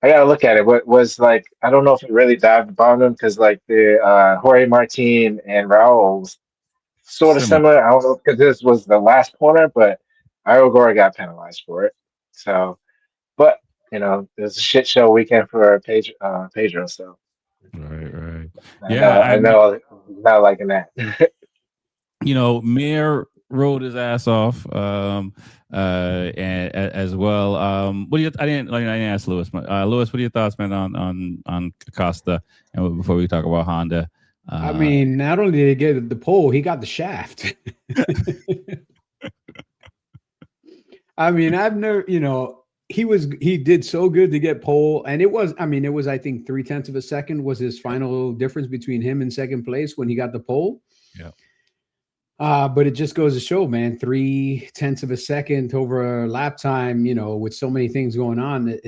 gotta look at it. What was, like, I don't know if it really dived bomb him, because like the Jorge Martin and Raul was sort of similar. I don't know, because this was the last corner, but Igor got penalized for it. So, but it was a shit show weekend for Pedro. So, right. I know not liking that. Mir rode his ass off, and as well. I didn't ask Lewis. Lewis, what are your thoughts, man, on Acosta? And before we talk about Honda, I mean, not only did he get the pole, he got the shaft. I mean, I've never, he did so good to get pole, and it was I think 0.3 of a second was his final difference between him and second place when he got the pole. Yeah. But it just goes to show, man, 0.3 of a second over a lap time, with so many things going on,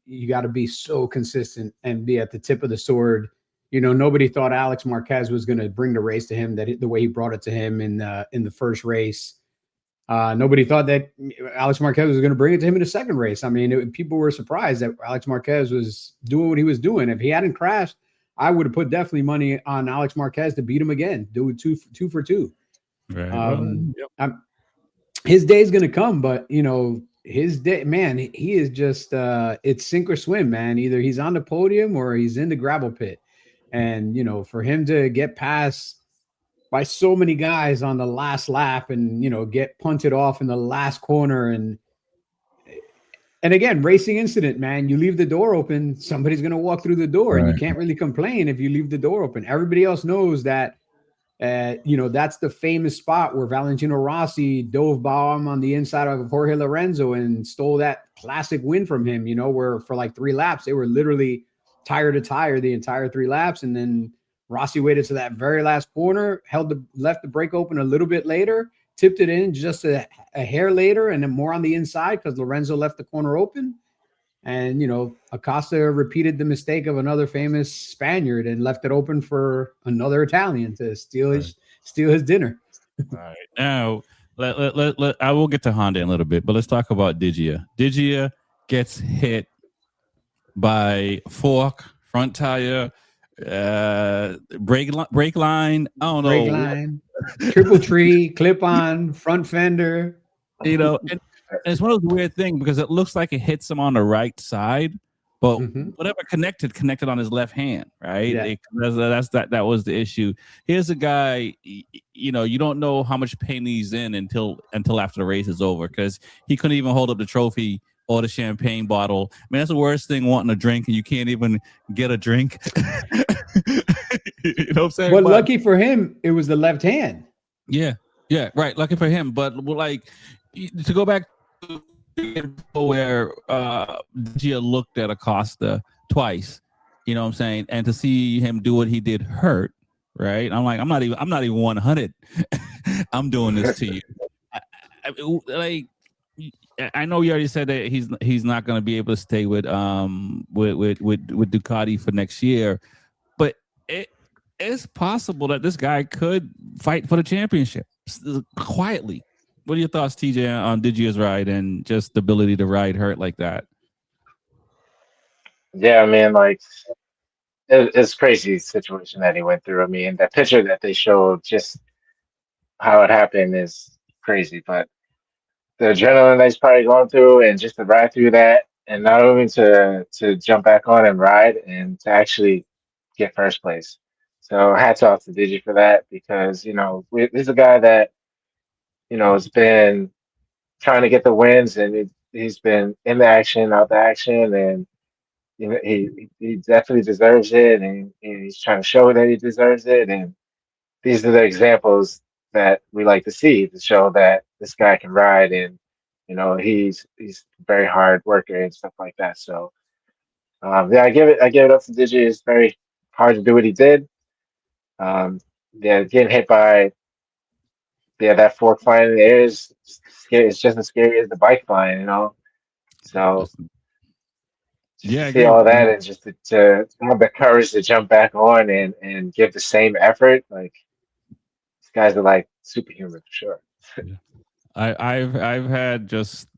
you got to be so consistent and be at the tip of the sword. Nobody thought Alex Marquez was going to bring the race to him the way he brought it to him in the first race. Nobody thought that Alex Marquez was going to bring it to him in the second race. I mean, people were surprised that Alex Marquez was doing what he was doing. If he hadn't crashed, I would have put definitely money on Alex Marquez to beat him again, do two for two. Right. His day's going to come, but his day, man, he is just it's sink or swim, man. Either he's on the podium or he's in the gravel pit. And for him to get past by so many guys on the last lap and get punted off in the last corner, and again, racing incident, man, you leave the door open, somebody's going to walk through the door, and you can't really complain if you leave the door open. Everybody else knows that that's the famous spot where Valentino Rossi dove bomb on the inside of Jorge Lorenzo and stole that classic win from him, where for like 3 laps, they were literally tire to tire the entire 3 laps. And then Rossi waited to that very last corner, left the brake open a little bit later, tipped it in just a hair later, and then more on the inside because Lorenzo left the corner open. And, Acosta repeated the mistake of another famous Spaniard and left it open for another Italian to steal his dinner. All right. Now, I will get to Honda in a little bit, but let's talk about Digia. Digia gets hit by fork, front tire, brake line. I don't know. Brake line, triple tree, clip on, front fender. And it's one of those weird things because it looks like it hits him on the right side, but whatever connected on his left hand, right? Yeah. That was the issue. Here's a guy, you don't know how much pain he's in until after the race is over because he couldn't even hold up the trophy or the champagne bottle. I mean, that's the worst thing, wanting a drink and you can't even get a drink. You know what I'm saying? But lucky for him, it was the left hand. Yeah, right. Lucky for him, but like to go back to where Gia looked at Acosta twice, you know what I'm saying, and to see him do what he did hurt, right? I'm like, I'm not even 100. I'm doing this to you. I know you already said that he's not going to be able to stay with Ducati for next year, but it's possible that this guy could fight for the championship quietly. What are your thoughts, TJ, on Digia's ride and just the ability to ride hurt like that? Yeah, man, like it's crazy situation that he went through. I mean, that picture that they showed, just how it happened is crazy. But the adrenaline that he's probably going through, and just to ride through that, and not only to jump back on and ride, and to actually get first place. So hats off to Digi for that, because this is a guy that has been trying to get the wins, and he's been in the action, out the action, and he definitely deserves it, and he's trying to show that he deserves it. And these are the examples that we like to see to show that this guy can ride, and he's a very hard worker and stuff like that. So I give it up to Digi. It's very hard to do what he did. Getting hit by that fork flying in the air is scary. It's just as scary as the bike flying, So yeah, see all that, and just to have the courage to jump back on and give the same effort, like these guys are like superhuman for sure. I've had just,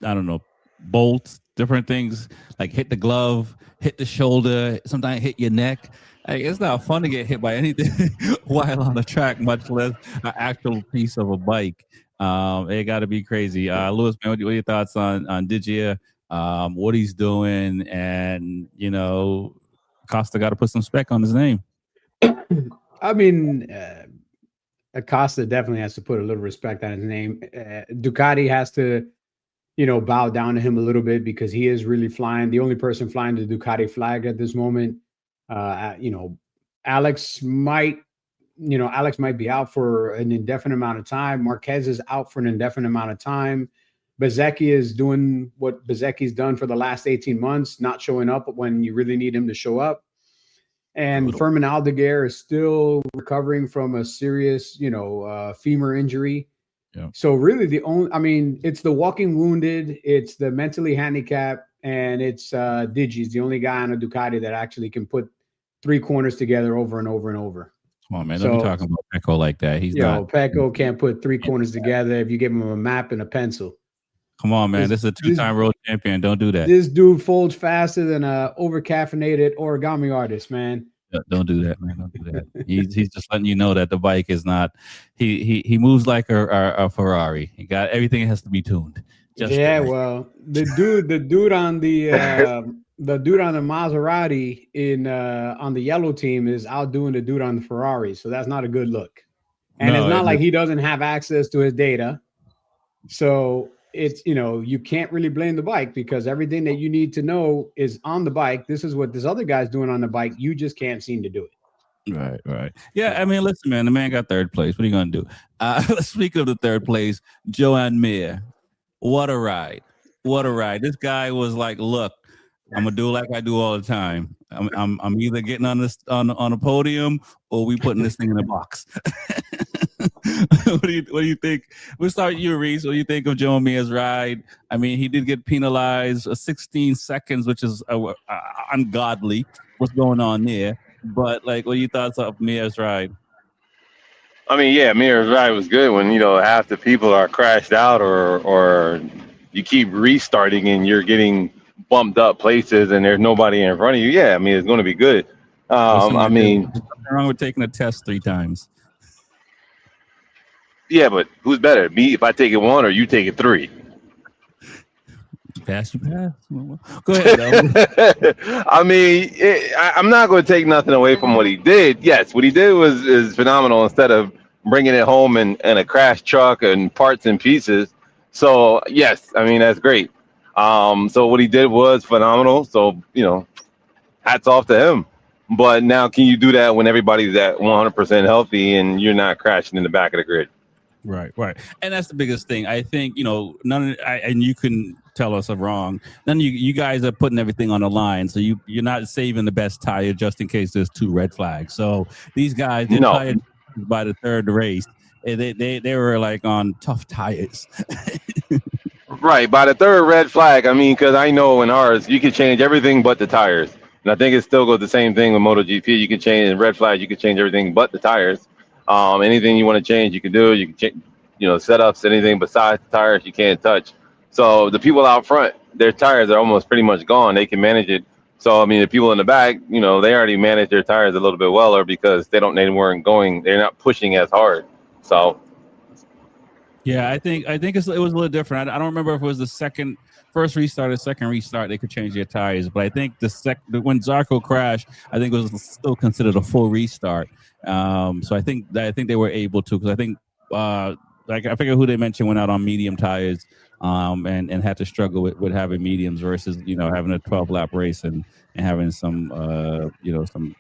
I don't know, bolts, different things, like hit the glove, hit the shoulder, sometimes hit your neck. Like, it's not fun to get hit by anything while on the track, much less an actual piece of a bike. It got to be crazy. Lewis, man, what are your thoughts on Digia, what he's doing, and Costa got to put some spec on his name. I mean, Acosta definitely has to put a little respect on his name. Ducati has to, bow down to him a little bit because he is really flying. The only person flying the Ducati flag at this moment. Alex might be out for an indefinite amount of time. Marquez is out for an indefinite amount of time. Bezzecchi is doing what Bezzecchi's done for the last 18 months, not showing up when you really need him to show up. And Furman Aldeguer is still recovering from a serious, femur injury. Yeah. So really it's the walking wounded, it's the mentally handicapped, and it's Digi's the only guy on a Ducati that actually can put 3 corners together over and over and over. Come on, man. Don't be talking about Pecco like that. He's not. Pecco can't put 3 corners together if you give him a map and a pencil. Come on, man. This is a 2-time world champion. Don't do that. This dude folds faster than a over-caffeinated origami artist, man. Don't do that, man. Don't do that. He's just letting you know that the bike is not. He moves like a Ferrari. He got everything has to be tuned. Well, the dude on the Maserati on the yellow team is outdoing the dude on the Ferrari, so that's not a good look. And it's not like he doesn't have access to his data. So it's, you can't really blame the bike because everything that you need to know is on the bike. This is what this other guy's doing on the bike. You just can't seem to do it. Right. Yeah, I mean, listen, man, the man got 3rd place. What are you going to do? Speaking of the 3rd place, Joan Mir. What a ride. This guy was like, look, I'm going to do like I do all the time. I'm either getting on a podium or we putting this thing in a box. What do you think? We'll start with you, Reese. What do you think of Joe Mir's ride? I mean, he did get penalized 16 seconds, which is ungodly. What's going on there? But what are your thoughts of Mir's ride? I mean, yeah, Mir's ride was good when, half the people are crashed out or you keep restarting and you're getting bumped up places and there's nobody in front of you. Yeah, I mean, it's going to be good. Nothing wrong with taking a test 3 times. Yeah, but who's better, me if I take it 1 or you take it 3? Pass. Go ahead. I mean, I'm not going to take nothing away from what he did. Yes, what he did is phenomenal. Instead of bringing it home in a crash truck and parts and pieces. So yes, I mean that's great. So what he did was phenomenal. So hats off to him. But now, can you do that when everybody's at 100% healthy and you're not crashing in the back of the grid? Right. And that's the biggest thing. I think, and you can tell us I'm wrong. None of you guys are putting everything on the line. So you're not saving the best tire just in case there's 2 red flags. So these guys, they're tired by the 3rd race. They were on tough tires. Right. By the 3rd red flag, I mean, because I know in ours, you can change everything but the tires. And I think it still goes the same thing with MotoGP. You can change red flags. You can change everything but the tires. Anything you want to change, you can do. You can change, setups, anything besides the tires you can't touch. So the people out front, their tires are almost pretty much gone. They can manage it. So I mean, the people in the back, they already managed their tires a little bit weller because they weren't going. They're not pushing as hard. So. Yeah, I think it was a little different. I don't remember if it was the first restart or second restart they could change their tires, but I think when Zarco crashed, I think it was still considered a full restart. So I think they were able to, because I think I forget who they mentioned went out on medium tires and had to struggle with having mediums versus having a 12-lap race and having some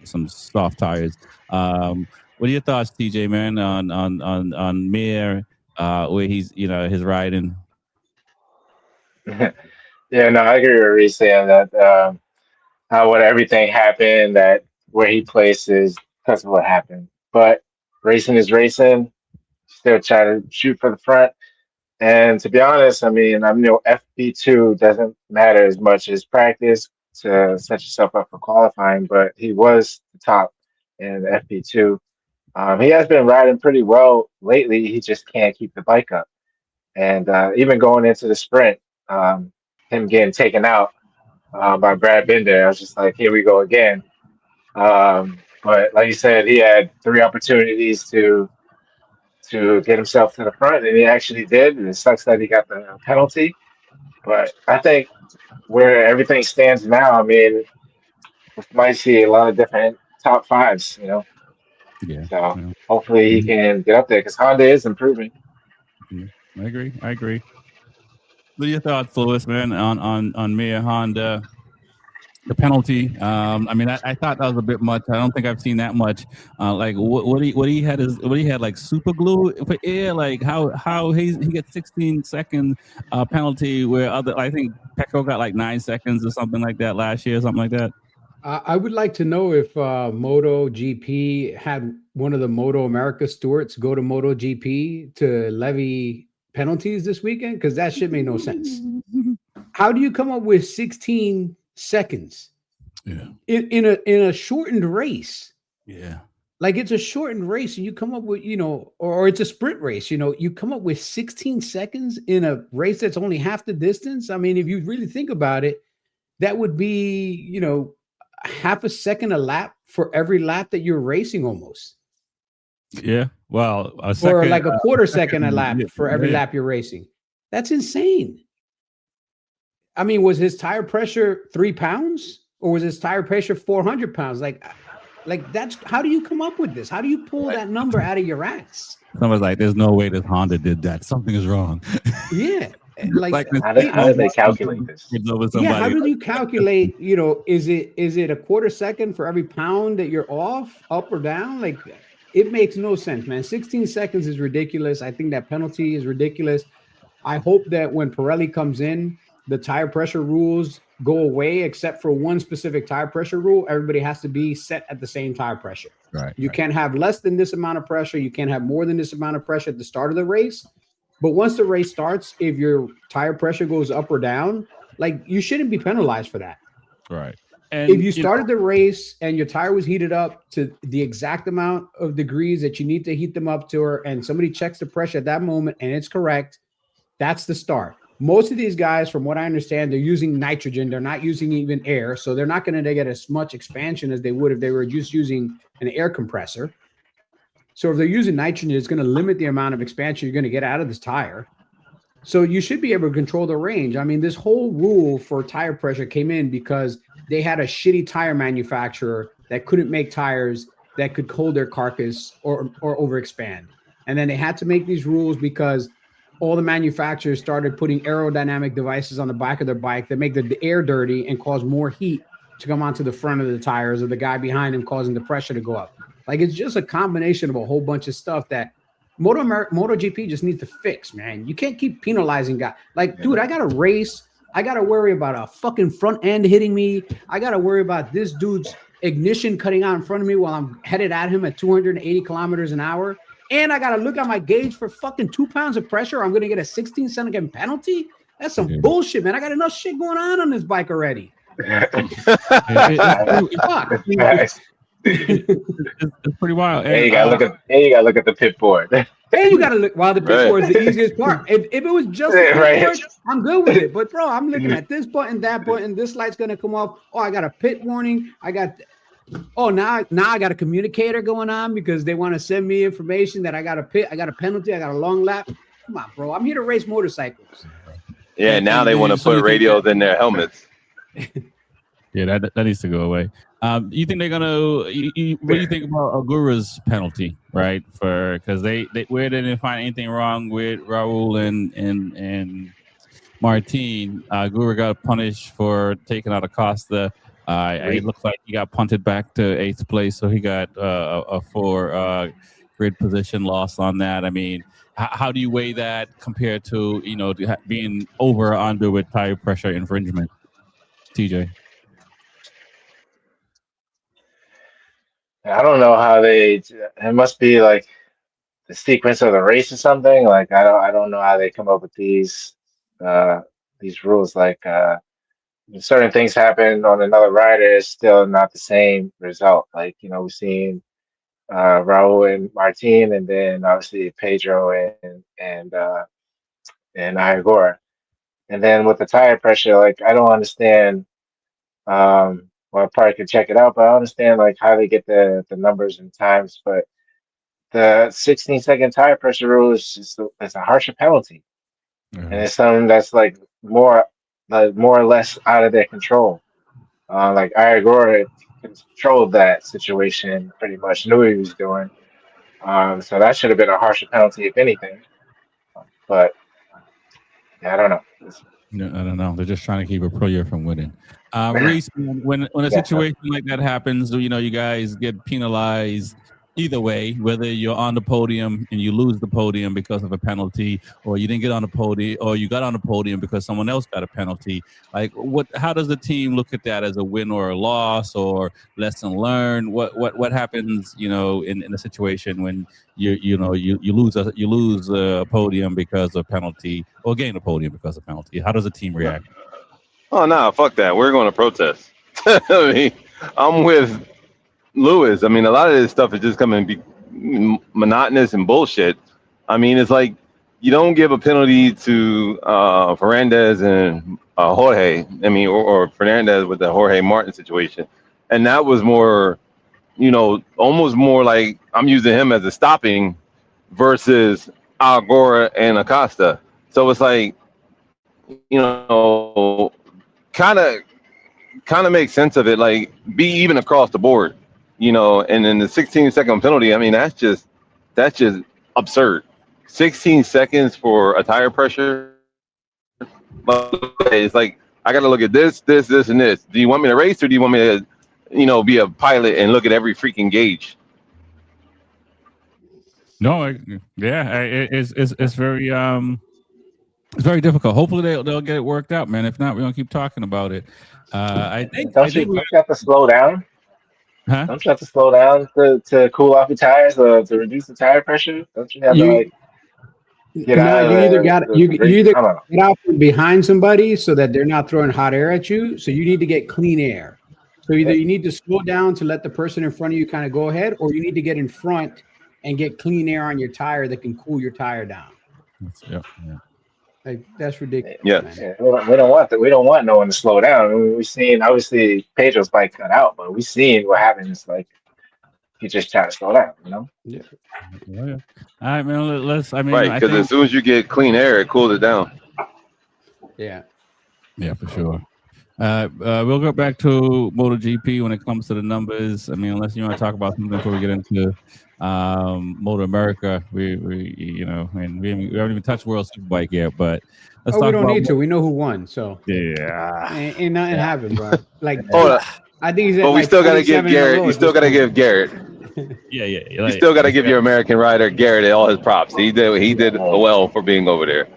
some soft tires. What are your thoughts, TJ, man, on Mir? Where he's, his riding. Yeah, no, I agree with Reese saying that how everything happened, that where he places because of what happened. But racing is racing. Still try to shoot for the front. And to be honest, I mean, FP2 doesn't matter as much as practice to set yourself up for qualifying, but he was the top in FP2. He has been riding pretty well lately. He just can't keep the bike up. And even going into the sprint, him getting taken out by Brad Binder, I was just like, here we go again. But like you said, he had 3 opportunities to get himself to the front, and he actually did. And it sucks that he got the penalty. But I think where everything stands now, I mean, we might see a lot of different top 5s, Yeah. So hopefully he can get up there because Honda is improving. Yeah, I agree. What are your thoughts, Louis, man, on Mir Honda? the penalty. I mean, I thought that was a bit much. I don't think I've seen that much. Like what he had like super glue for air. Like how he gets 16 seconds penalty where I think Pecco got like 9 seconds or something like that last year, something like that. I would like to know if MotoGP had one of the MotoAmerica stewards go to MotoGP to levy penalties this weekend, because that shit made no sense. How do you come up with 16 seconds in a shortened race? Yeah. Like, it's a shortened race and you come up with, or it's a sprint race, you come up with 16 seconds in a race that's only half the distance. I mean, if you really think about it, that would be, half a second a lap for every lap that you're racing almost. Yeah. Well, a second, or like a quarter second a lap for every lap you're racing. That's insane. I mean, was his tire pressure 3 pounds or was his tire pressure 400 pounds? Like that's, how do you come up with this? How do you pull that number out of your ass? Someone's like, there's no way this Honda did that. Something is wrong. Yeah. Like how did they calculate this? Yeah, how do you calculate, is it a quarter second for every pound that you're off, up or down? Like, it makes no sense, man. 16 seconds is ridiculous. I think that penalty is ridiculous. I hope that when Pirelli comes in, the tire pressure rules go away, except for one specific tire pressure rule. Everybody has to be set at the same tire pressure. Right. You can't have less than this amount of pressure. You can't have more than this amount of pressure at the start of the race. But once the race starts, if your tire pressure goes up or down, like, you shouldn't be penalized for that. Right. And if you started the race and your tire was heated up to the exact amount of degrees that you need to heat them up to, and somebody checks the pressure at that moment and it's correct, that's the start. Most of these guys, from what I understand, they're using nitrogen. They're not using even air. So they're not going to get as much expansion as they would if they were just using an air compressor. So if they're using nitrogen, it's going to limit the amount of expansion you're going to get out of this tire. So you should be able to control the range. I mean, this whole rule for tire pressure came in because they had a shitty tire manufacturer that couldn't make tires that could hold their carcass or overexpand. And then they had to make these rules because all the manufacturers started putting aerodynamic devices on the back of their bike that make the air dirty and cause more heat to come onto the front of the tires, or the guy behind him causing the pressure to go up. Like, it's just a combination of a whole bunch of stuff that MotoGP just needs to fix, man. You can't keep penalizing guys. Like, dude, I got to race. I got to worry about a fucking front end hitting me. I got to worry about this dude's ignition cutting out in front of me while I'm headed at him at 280 kilometers an hour. And I got to look at my gauge for fucking 2 pounds of pressure. I'm going to get a 16-second penalty. That's some bullshit, man. I got enough shit going on this bike already. It's pretty wild. And you gotta look at the pit board. And you gotta look. Well, the pit board is the easiest part. If it was just the pit board, I'm good with it. But bro, I'm looking at this button, that button. This light's gonna come off. Oh, I got a pit warning. Now I got a communicator going on because they want to send me information that I got a pit. I got a penalty. I got a long lap. Come on, bro. I'm here to race motorcycles. Yeah, now they want to put radios in their helmets. Yeah, that needs to go away. You think they're gonna? What do you think about Agura's penalty? Right, because they didn't find anything wrong with Raul and Martin. Agura got punished for taking out Acosta. It looks like he got punted back to 8th place, so he got a 4 grid position loss on that. I mean, how do you weigh that compared to being over or under with tire pressure infringement, TJ? I don't know how it must be like the sequence of the race or something. Like, I don't know how they come up with these rules. Like, certain things happen on another rider, it's still not the same result. Like, we've seen Raul and Martin, and then obviously Pedro and Agora. And then with the tire pressure, like, I don't understand. Well, I probably could check it out, but I understand like how they get the numbers and times. But the 16-second tire pressure rule is just it's a harsher penalty, and it's something that's like more or less out of their control. Like Agora controlled that situation pretty much, knew what he was doing. So that should have been a harsher penalty, if anything. But yeah, I don't know. No, I don't know. They're just trying to keep a player from winning. Reese, when a Yeah. situation like that happens, you guys get penalized either way, whether you're on the podium and you lose the podium because of a penalty, or you didn't get on the podium, or you got on the podium because someone else got a penalty. Like, how does the team look at that as a win or a loss, or lesson learned? What happens, in a situation when you lose a podium because of penalty, or gain a podium because of penalty? How does the team react? Oh no, fuck that. We're going to protest. I mean, I'm with Lewis. I mean, a lot of this stuff is just coming to be monotonous and bullshit. I mean, it's like you don't give a penalty to Fernandez and Jorge. I mean, or Fernandez with the Jorge Martin situation, and that was more, almost more like I'm using him as a stopping versus Algora and Acosta. So it's like, kind of make sense of it, like be even across the board, and then the 16-second penalty, I mean, that's just absurd. 16 seconds for a tire pressure. It's like, I got to look at this, and this. Do you want me to race, or do you want me to, be a pilot and look at every freaking gauge? No, it's very it's very difficult. Hopefully they'll get it worked out, man. If not, we're gonna keep talking about it. I think Don't you have to slow down? Huh? Don't you have to slow down to cool off the tires, to reduce the tire pressure? Don't you have to get out? You either get out from behind somebody so that they're not throwing hot air at you. So you need to get clean air. So either you need to slow down to let the person in front of you kind of go ahead, or you need to get in front and get clean air on your tire that can cool your tire down. Yeah. Like, that's ridiculous. Yeah. We don't want that. We don't want no one to slow down. I mean, we've seen, obviously Pedro's bike cut out, but we've seen what happens. Like, he just try to slow down, Yeah. All right, man. Right, because as soon as you get clean air, it cools it down. Yeah, for sure. We'll go back to MotoGP when it comes to the numbers. I mean, unless you want to talk about something before we get into MotoAmerica, we and we haven't even touched WorldSBK yet, but let's talk. We don't need to. We know who won, so yeah, ain't nothing happened, bro. Like, I think he's. But we still got to give Garrett. You still got to give Garrett. Yeah. You still got to give your American rider Garrett all his props. He did well for being over there.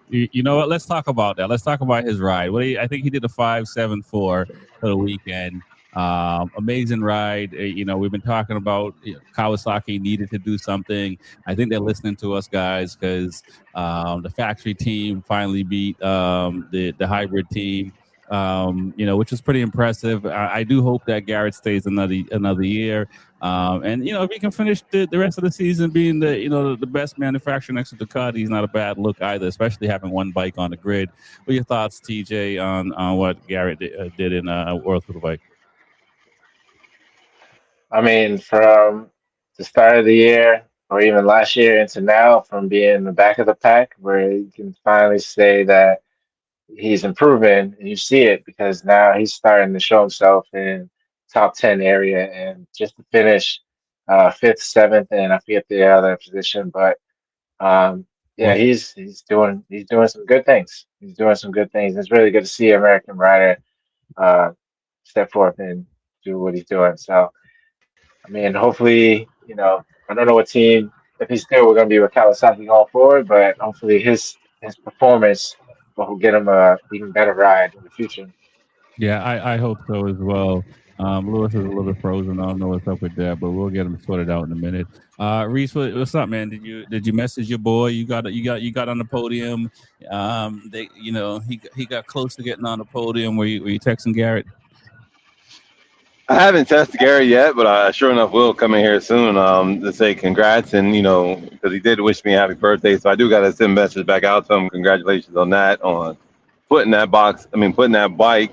You know what? Let's talk about that. Let's talk about his ride. I think he did a 5.74 for the weekend. Amazing ride. We've been talking about Kawasaki needed to do something. I think they're listening to us guys, because the factory team finally beat the hybrid team. Which is pretty impressive. I do hope that Garrett stays another year. And if he can finish the rest of the season being the best manufacturer next to Ducati, he's not a bad look either, especially having one bike on the grid. What are your thoughts, TJ, on what Garrett did in World Superbike? I mean, from the start of the year, or even last year into now, from being in the back of the pack, where you can finally say that he's improving, and you see it because now he's starting to show himself in top 10 area, and just to finish 5th, 7th, and I forget the other position, but he's doing some good things. He's doing some good things. It's really good to see an American rider step forth and do what he's doing. So, I mean, hopefully, I don't know what team, if he's still, we're going to be with Kawasaki going forward, but hopefully his performance will get him a even better ride in the future. Yeah, I hope so as well. Lewis is a little bit frozen. I don't know what's up with that, but we'll get him sorted out in a minute. Reese, what's up, man? Did you message your boy? You got on the podium. He got close to getting on the podium. Were you texting Garrett? I haven't tested Gary yet, but I sure enough will come in here soon to say congrats, and because he did wish me a happy birthday, so I do got to send a message back out to him. Congratulations on that, on putting that bike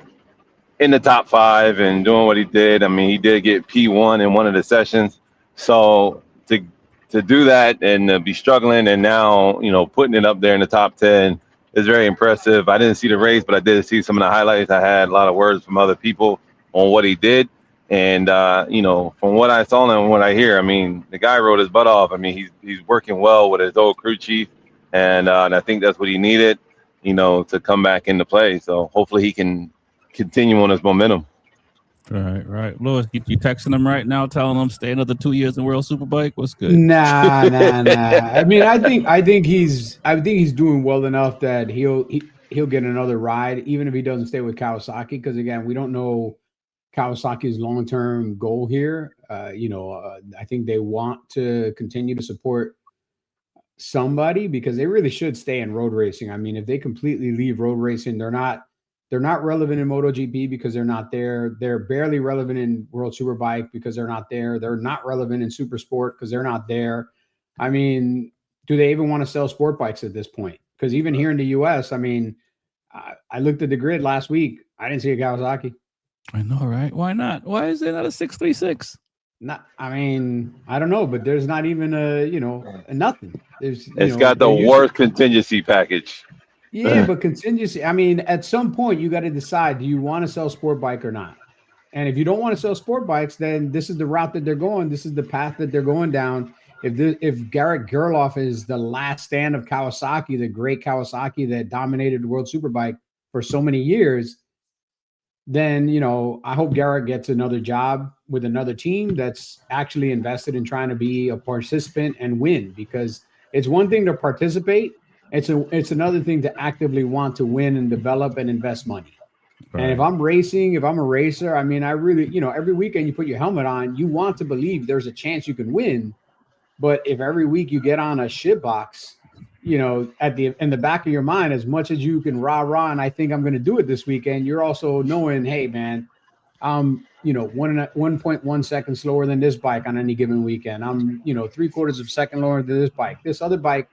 in the top 5 and doing what he did. I mean, he did get P1 in one of the sessions, so to do that and be struggling and now putting it up there in the top 10 is very impressive. I didn't see the race, but I did see some of the highlights. I had a lot of words from other people on what he did. And, from what I saw and what I hear, I mean, the guy rode his butt off. I mean, he's working well with his old crew chief, and I think that's what he needed. to come back into play. So hopefully he can continue on his momentum. Right. Louis, you texting him right now, telling him stay another 2 years in World Superbike? What's good? Nah. I mean, I think he's doing well enough that he'll get another ride, even if he doesn't stay with Kawasaki. Because again, we don't know Kawasaki's long-term goal here. I think they want to continue to support somebody because they really should stay in road racing. I mean, if they completely leave road racing, they're not relevant in MotoGP because they're not there. They're barely relevant in World Superbike because they're not there. They're not relevant in Super Sport because they're not there. I mean, do they even want to sell sport bikes at this point? Because even here in the US, I mean, I looked at the grid last week. I didn't see a Kawasaki. I know, right? Why not? Why is there not a 636? I mean, I don't know, but there's not even a nothing. It's got the worst contingency package. Yeah, but contingency. I mean, at some point you got to decide: do you want to sell sport bike or not? And if you don't want to sell sport bikes, then this is the route that they're going. This is the path that they're going down. If Garrett Gerloff is the last stand of Kawasaki, the great Kawasaki that dominated the World Superbike for so many years, then I hope Garrett gets another job with another team that's actually invested in trying to be a participant and win. Because it's one thing to participate. It's another thing to actively want to win and develop and invest money. Right. And if I'm a racer, I mean, I really, every weekend you put your helmet on, you want to believe there's a chance you can win. But if every week you get on a shit box, in the back of your mind, as much as you can rah, and I think I'm going to do it this weekend, you're also knowing, hey, man, I'm, 1.1 seconds slower than this bike on any given weekend. I'm, 3/4 of a second lower than this bike. This other bike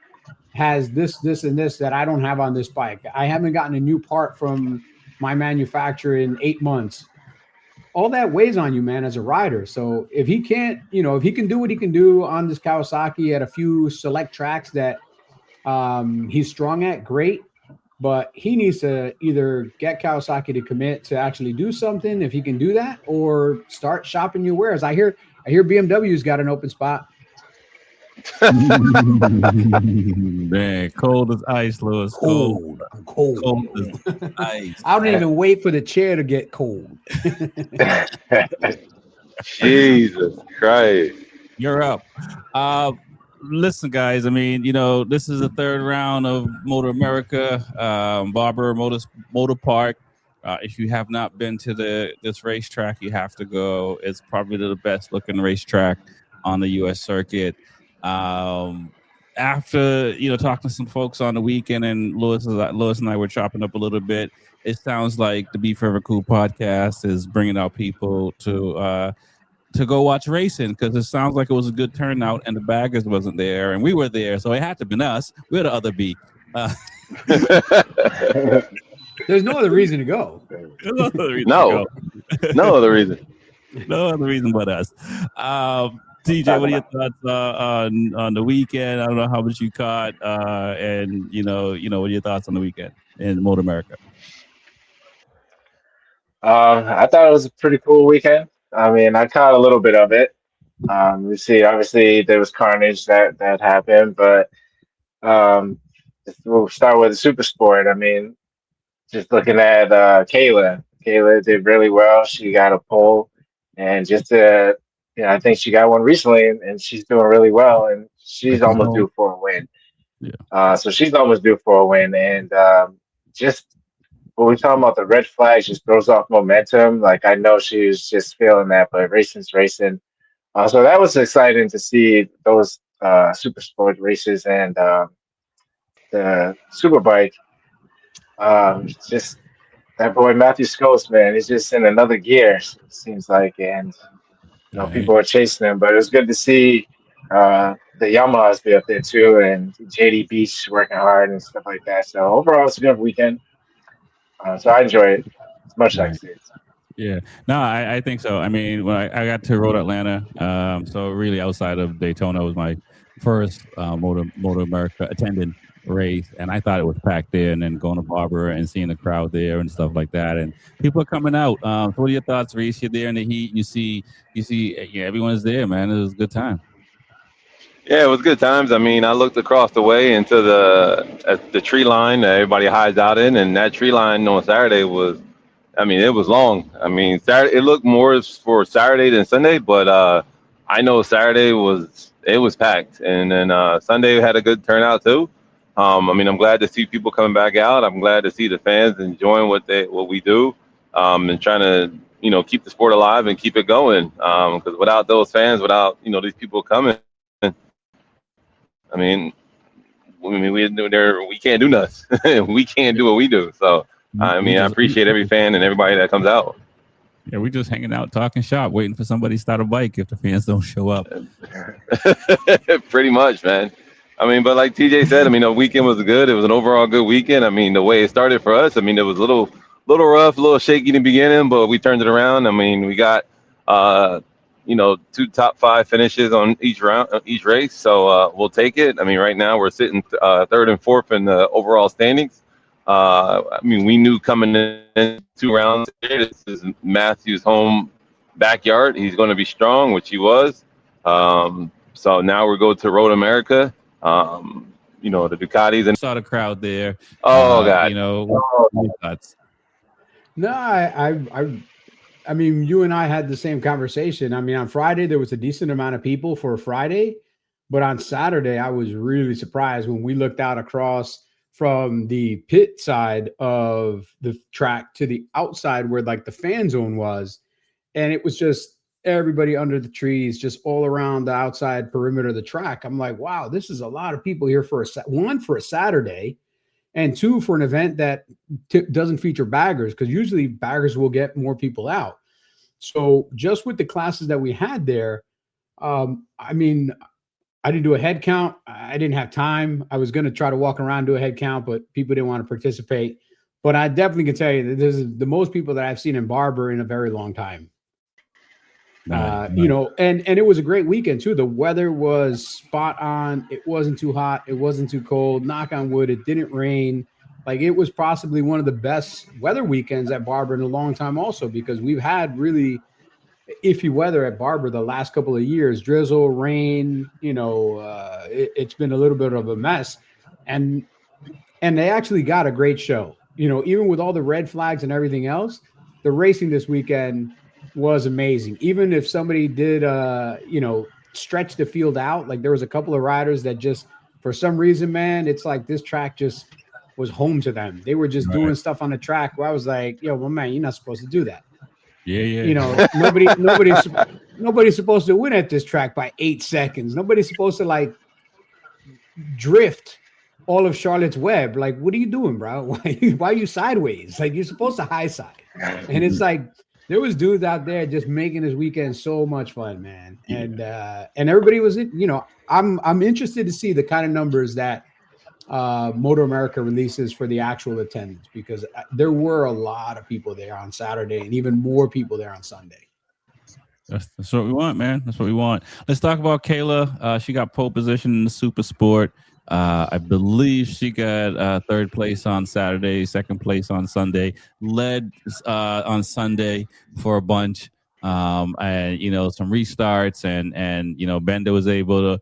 has this, and this that I don't have on this bike. I haven't gotten a new part from my manufacturer in 8 months. All that weighs on you, man, as a rider. So if he can't, if he can do what he can do on this Kawasaki at a few select tracks that he's strong at, great. But he needs to either get Kawasaki to commit to actually do something if he can do that, or start shopping your wares. I hear BMW's got an open spot. Man, cold as ice, Louis. Cold. I'm cold. Cold as ice. I don't even wait for the chair to get cold. Jesus Christ. You're up. Listen, guys, I mean, this is the third round of MotoAmerica, Barber Motor Park. If you have not been to this racetrack, you have to go. It's probably the best looking racetrack on the U.S. circuit. After talking to some folks on the weekend, and Louis and I were chopping up a little bit, it sounds like the Be Forever Cool podcast is bringing out people to go watch racing, because it sounds like it was a good turnout and the baggers wasn't there and we were there, so it had to have been us. We're the other B. There's no other reason to go. No other reason. No other reason but us. TJ, what are your thoughts on the weekend? I don't know how much you caught, and what are your thoughts on the weekend in MotoAmerica? I thought it was a pretty cool weekend. I mean, I caught a little bit of it. You see, obviously there was carnage that happened, but we'll start with the super sport. I mean, just looking at Kayla did really well. She got a pole, and I think she got one recently, and she's doing really well, and she's almost due for a win. Yeah. So she's almost due for a win, and just when we're talking about the red flags, just throws off momentum. Like, I know she was just feeling that, but racing's racing. So that was exciting to see those super sport races and the superbike. Just that boy Matthew Scholes, man, he's just in another gear, it seems like, and people are chasing him. But it was good to see the Yamahas be up there too, and JD Beach working hard and stuff like that. So overall, it's a good weekend. So I enjoy it as much as I can see it. Yeah, no, I think so. I mean, when I got to Road Atlanta, so really outside of Daytona was my first MotoAmerica attendant race, and I thought it was packed there. And then going to Barber and seeing the crowd there and stuff like that, and people are coming out. So what are your thoughts, Reese? You're there in the heat. You see, everyone's there, man. It was a good time. Yeah, it was good times. I mean, I looked across the way into the tree line that everybody hides out in, and that tree line on Saturday was, I mean, it was long. I mean, Saturday it looked more for Saturday than Sunday, but I know Saturday was packed, and then Sunday had a good turnout too. I mean, I'm glad to see people coming back out. I'm glad to see the fans enjoying what we do, and trying to keep the sport alive and keep it going. Because without those fans, without these people coming, I mean, we can't do nothing. We can't do what we do. So I mean, I appreciate every fan and everybody that comes out. Yeah, we just hanging out, talking shop, waiting for somebody to start a bike if the fans don't show up. Pretty much, man. I mean, but like TJ said, I mean, the weekend was good. It was an overall good weekend. I mean, the way it started for us, I mean, it was a little rough, a little shaky in the beginning, but we turned it around. I mean, we got, 2 top 5 finishes on each race. So we'll take it. I mean, right now we're sitting 3rd and 4th in the overall standings. I mean, we knew coming in 2 rounds, this is Matthew's home backyard. He's going to be strong, which he was. So now we're going to WorldAmerica. The Ducatis and saw the crowd there. Oh God, No, I mean, you and I had the same conversation. I mean, on Friday there was a decent amount of people for Friday, but on Saturday I was really surprised when we looked out across from the pit side of the track to the outside where like the fan zone was, and it was just everybody under the trees, just all around the outside perimeter of the track. I'm like, wow, this is a lot of people here for for a Saturday, and 2 for an event that doesn't feature baggers, because usually baggers will get more people out. So just with the classes that we had there, I mean, I didn't do a head count. I didn't have time. I was going to try to walk around, do a head count, but people didn't want to participate. But I definitely can tell you that this is the most people that I've seen in Barber in a very long time. And it was a great weekend too. The weather was spot on. It wasn't too hot. It wasn't too cold. Knock on wood, it didn't rain. Like, it was possibly one of the best weather weekends at Barber in a long time also, because we've had really iffy weather at Barber the last couple of years, drizzle, rain, it's been a little bit of a mess. And they actually got a great show, even with all the red flags and everything else. The racing this weekend was amazing. Even if somebody did, stretch the field out, like there was a couple of riders that just, for some reason, man, it's like this track just was home to them. They were just doing stuff on the track where I was like, yo, well, man, you're not supposed to do that. Yeah. Nobody's supposed to win at this track by 8 seconds. Nobody's supposed to like drift all of Charlotte's Web. Like, what are you doing, bro? Why are you sideways? Like, you're supposed to high side. And it's like there was dudes out there just making this weekend so much fun, man. And everybody was, I'm interested to see the kind of numbers that MotoAmerica releases for the actual attendance, because there were a lot of people there on Saturday and even more people there on Sunday. That's what we want, man. That's what we want. Let's talk about Kayla. She got pole position in the Super Sport. I believe she got 3rd place on Saturday, 2nd place on Sunday, led on Sunday for a bunch. And some restarts, and Bender was able to.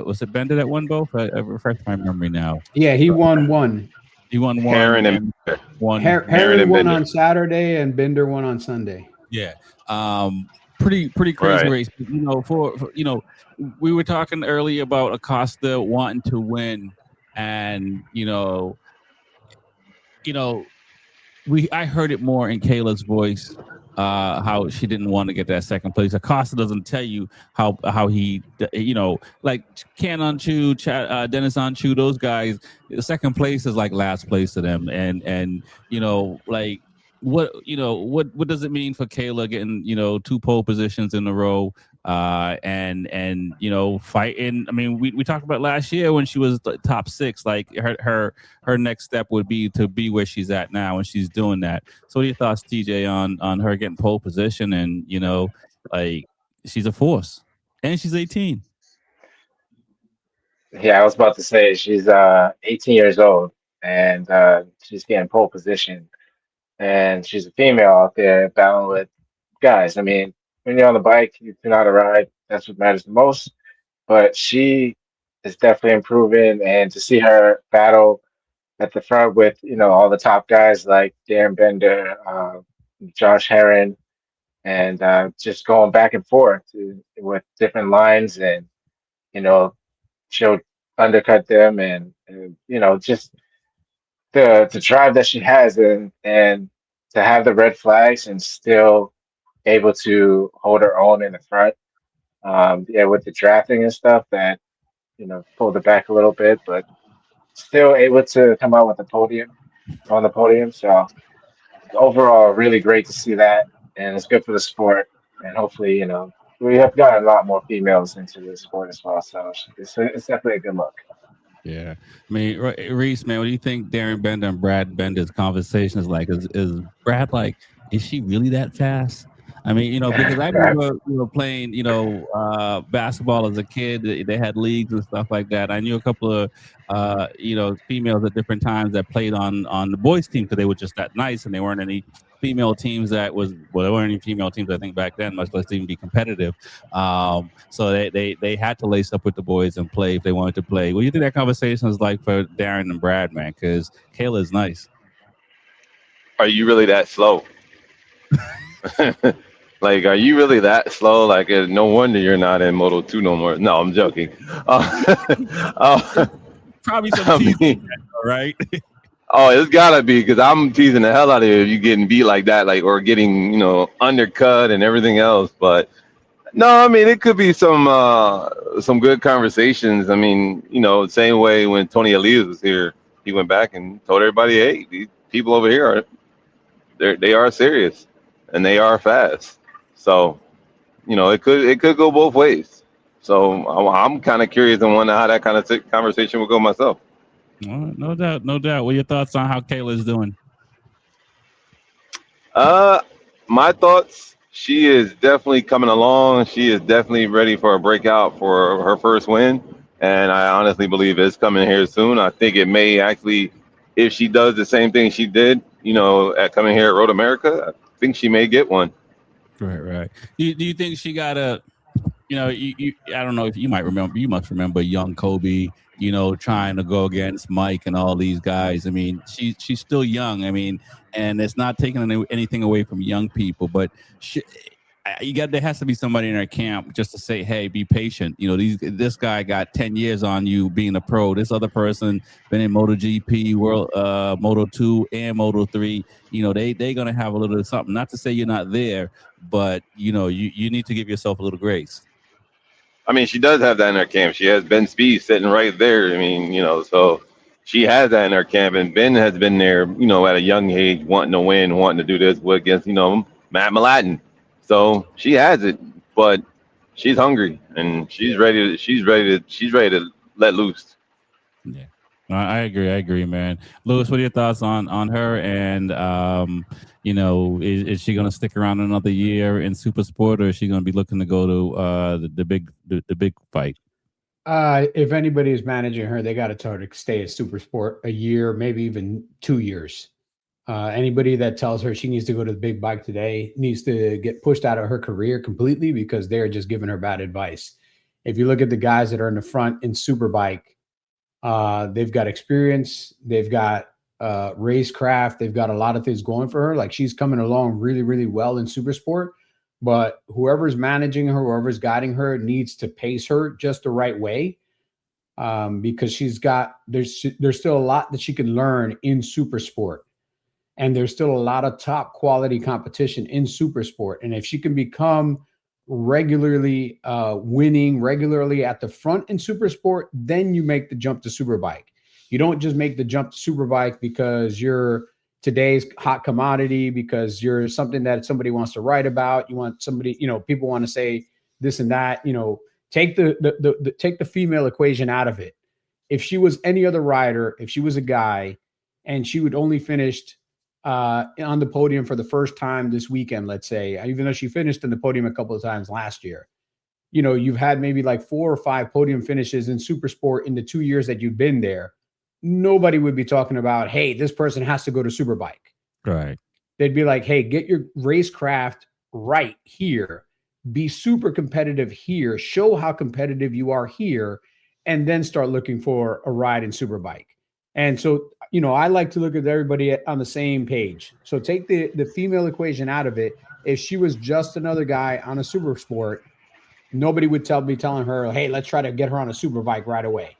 Was it Bender that won both? I refresh my memory now. Yeah, he won one. He won one. Heron and one. Heron won on Saturday, and Bender won on Sunday. Yeah. Pretty crazy race. We were talking earlier about Acosta wanting to win, and I heard it more in Kayla's voice, how she didn't want to get that 2nd place. Acosta doesn't tell you how he, like Ken Unchu, Dennis Unchu, those guys, the 2nd place is like last place to them, and like. What does it mean for Kayla getting 2 pole positions in a row, and fighting? I mean, we talked about last year when she was top 6. Like her next step would be to be where she's at now, and she's doing that. So, what are your thoughts, TJ, on her getting pole position? And like, she's a force, and she's 18. Yeah, I was about to say she's 18 years old, and she's getting pole position. And she's a female out there battling with guys. I mean, when you're on the bike, you know how to ride. That's what matters the most. but she is definitely improving. And to see her battle at the front with all the top guys like Dan Bender, Josh Herron, and just going back and forth with different lines, and you know she'll undercut them, and just the drive that she has, and to have the red flags and still able to hold her own in the front. Yeah, with the drafting and stuff that pulled it back a little bit, but still able to come out with the podium on the podium. So overall, really great to see that, and it's good for the sport. And hopefully, we have gotten a lot more females into the sport as well. So it's definitely a good look. Yeah, I mean, Reese, man, what do you think Darren Bender and Brad Bender's conversation is like? Is Brad like, is she really that fast? I mean, because I remember playing, basketball as a kid. They had leagues and stuff like that. I knew a couple of, females at different times that played on the boys' team because they were just that nice, and there weren't any female teams there weren't any female teams I think back then, much less even be competitive. So they had to lace up with the boys and play if they wanted to play. What do you think that conversation is like for Darren and Brad, man? Because Kayla is nice. Are you really that slow? Like, are you really that slow? Like, no wonder you're not in Moto 2 no more. No, I'm joking. Probably some teasing, right? Oh, it's gotta be, because I'm teasing the hell out of you if you getting beat like that, like, or getting undercut and everything else. But no, I mean, it could be some good conversations. I mean, same way when Tony Elias was here, he went back and told everybody, hey, these people over here they are serious and they are fast. So it could go both ways. So I'm kind of curious and wonder how that kind of conversation will go myself. No doubt, no doubt. What are your thoughts on how Kayla is doing? My thoughts, she is definitely coming along. She is definitely ready for a breakout for her first win. And I honestly believe it's coming here soon. I think it may actually, if she does the same thing she did, at coming here at Road America, I think she may get one. Right. Do you think she got a, I don't know if you must remember young Kobe, trying to go against Mike and all these guys. I mean, she's still young. I mean, and it's not taking anything away from young people, but there has to be somebody in our camp just to say, hey, be patient. This guy got 10 years on you being a pro. This other person been in MotoGP, World, Moto 2 and Moto 3. They're going to have a little something. Not to say you're not there, but, you need to give yourself a little grace. I mean, she does have that in her camp. She has Ben Speed sitting right there. I mean, so she has that in her camp. And Ben has been there, at a young age, wanting to win, wanting to do this against, Matt Malatin. So she has it, but she's hungry and she's ready to let loose. Yeah, I agree, man. Lewis, what are your thoughts on her? And is she going to stick around another year in Super Sport, or is she going to be looking to go to the big fight? If anybody is managing her, they got to tell her to stay at Super Sport a year, maybe even 2 years. Anybody that tells her she needs to go to the big bike today needs to get pushed out of her career completely, because they're just giving her bad advice. If you look at the guys that are in the front in Superbike, they've got experience, they've got racecraft, they've got a lot of things going for her. Like, she's coming along really, really well in Super Sport, but whoever's managing her, whoever's guiding her, needs to pace her just the right way, because there's still a lot that she can learn in Super Sport. And there's still a lot of top quality competition in Super Sport. And if she can become regularly winning regularly at the front in Super Sport, then you make the jump to Superbike. You don't just make the jump to Superbike because you're today's hot commodity, because you're something that somebody wants to write about. You want somebody, people want to say this and that. Take the female equation out of it. If she was any other rider, if she was a guy, and she would only finished on the podium for the first time this weekend, let's say, even though she finished in the podium a couple of times last year, you've had maybe like 4 or 5 podium finishes in Super Sport in the 2 years that you've been there. Nobody would be talking about, hey, this person has to go to Superbike. Right. They'd be like, hey, get your racecraft right here. be super competitive here, show how competitive you are here, and then start looking for a ride in Superbike. And so, I like to look at everybody on the same page. So take the female equation out of it. If she was just another guy on a super sport, nobody would be telling her, hey, let's try to get her on a Superbike right away.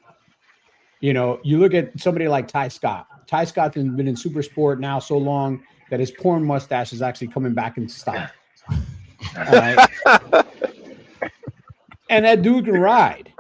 You look at somebody like Ty Scott. Ty Scott has been in super sport now so long that his porn mustache is actually coming back into style. All right. And that dude can ride.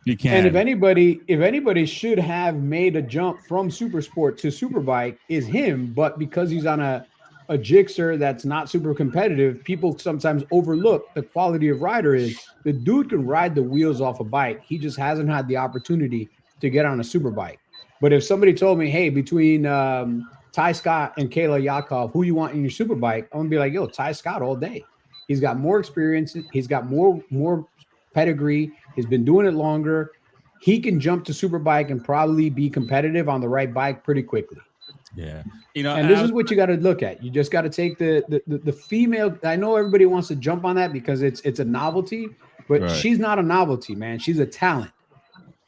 You can. And if anybody should have made a jump from super sport to Superbike, is him. But because he's on a Gixxer that's not super competitive, people sometimes overlook the quality of rider is. The dude can ride the wheels off a bike. He just hasn't had the opportunity to get on a Superbike. But if somebody told me, hey, between Ty Scott and Kayla Yakov, who you want in your Superbike, I'm gonna be like, yo, Ty Scott all day. He's got more experience. He's got more pedigree. He's been doing it longer. He can jump to Superbike and probably be competitive on the right bike pretty quickly. Yeah. And this is what you got to look at. You just got to take the female. I know everybody wants to jump on that because it's a novelty, but she's not a novelty, man. She's a talent.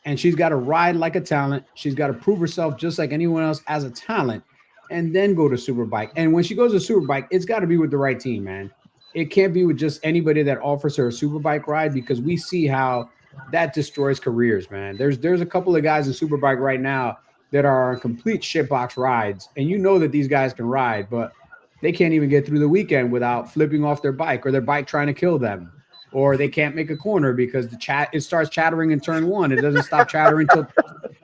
And she's got to ride like a talent. She's got to prove herself just like anyone else as a talent and then go to Superbike. And when she goes to Superbike, it's got to be with the right team, man. It can't be with just anybody that offers her a Superbike ride because we see how that destroys careers, man. There's a couple of guys in Superbike right now that are on complete shitbox rides. And you know that these guys can ride, but they can't even get through the weekend without flipping off their bike or their bike trying to kill them. Or they can't make a corner because it starts chattering in turn 1. It doesn't stop chattering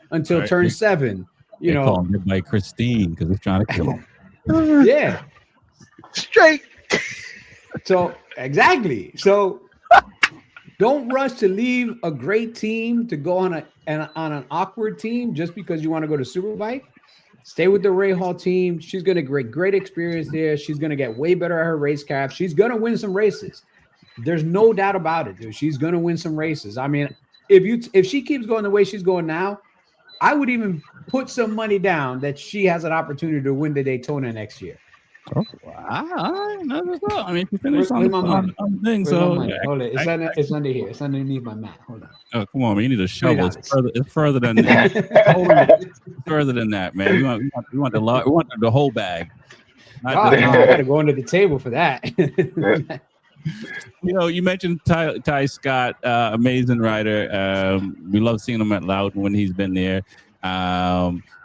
until turn 7. They call him by Christine because it's trying to kill him. Yeah. Straight. So exactly. So don't rush to leave a great team to go on an awkward team just because you want to go to Superbike. Stay with the Ray Hall team. She's going to get great experience there. She's going to get way better at her racecraft. She's going to win some races. There's no doubt about it, dude. She's going to win some races. I mean, if she keeps going the way she's going now, I would even put some money down that she has an opportunity to win the Daytona next year. Oh, wow. I mean, she finished on the thing. So hold it. It's under here. It's underneath my mat. Hold on. Oh, come on, man. You need a shovel. It's further than that. It's further than that, man. We want the whole bag. I got to go under the table for that. You mentioned Ty Scott, amazing rider. We love seeing him at Loudon when he's been there.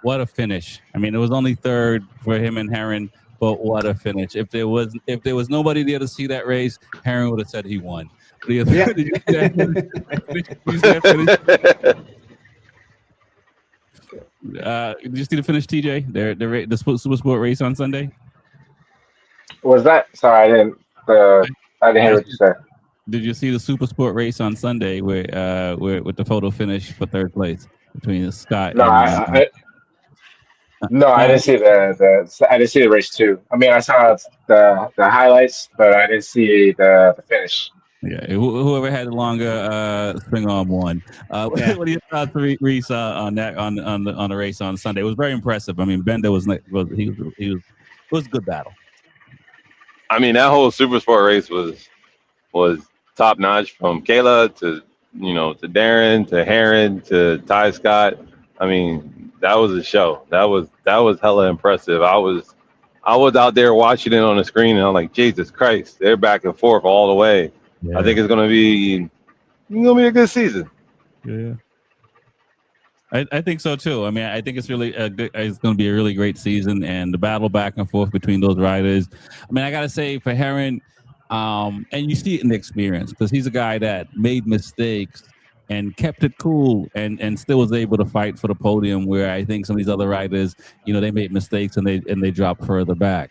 What a finish! I mean, it was only third for him and Heron, but what a finish! If there was nobody there to see that race, Heron would have said he won. Did you see the finish, TJ? The Super Sport race on Sunday. Was that? Sorry, I didn't hear what you said. Did you see the Super Sport race on Sunday with the photo finish for third place between Scott? No, I didn't see I didn't see the race too. I mean, I saw the highlights, but I didn't see the finish. Yeah, whoever had the longer spring arm won. What are your thoughts, Reese, on that on the race on Sunday? It was very impressive. I mean, Bender was a good battle. I mean, that whole Super Sport race was top notch from Kayla to Darren to Heron to Ty Scott. I mean, that was a show. That was hella impressive. I was out there watching it on the screen, and I'm like, Jesus Christ, they're back and forth all the way. Yeah. I think it's gonna be a good season. Yeah. I think so too. I mean, I think it's really it's going to be a really great season, and the battle back and forth between those riders. I mean, I got to say for Heron, and you see it in the experience because he's a guy that made mistakes and kept it cool and still was able to fight for the podium. Where I think some of these other riders, they made mistakes and they dropped further back.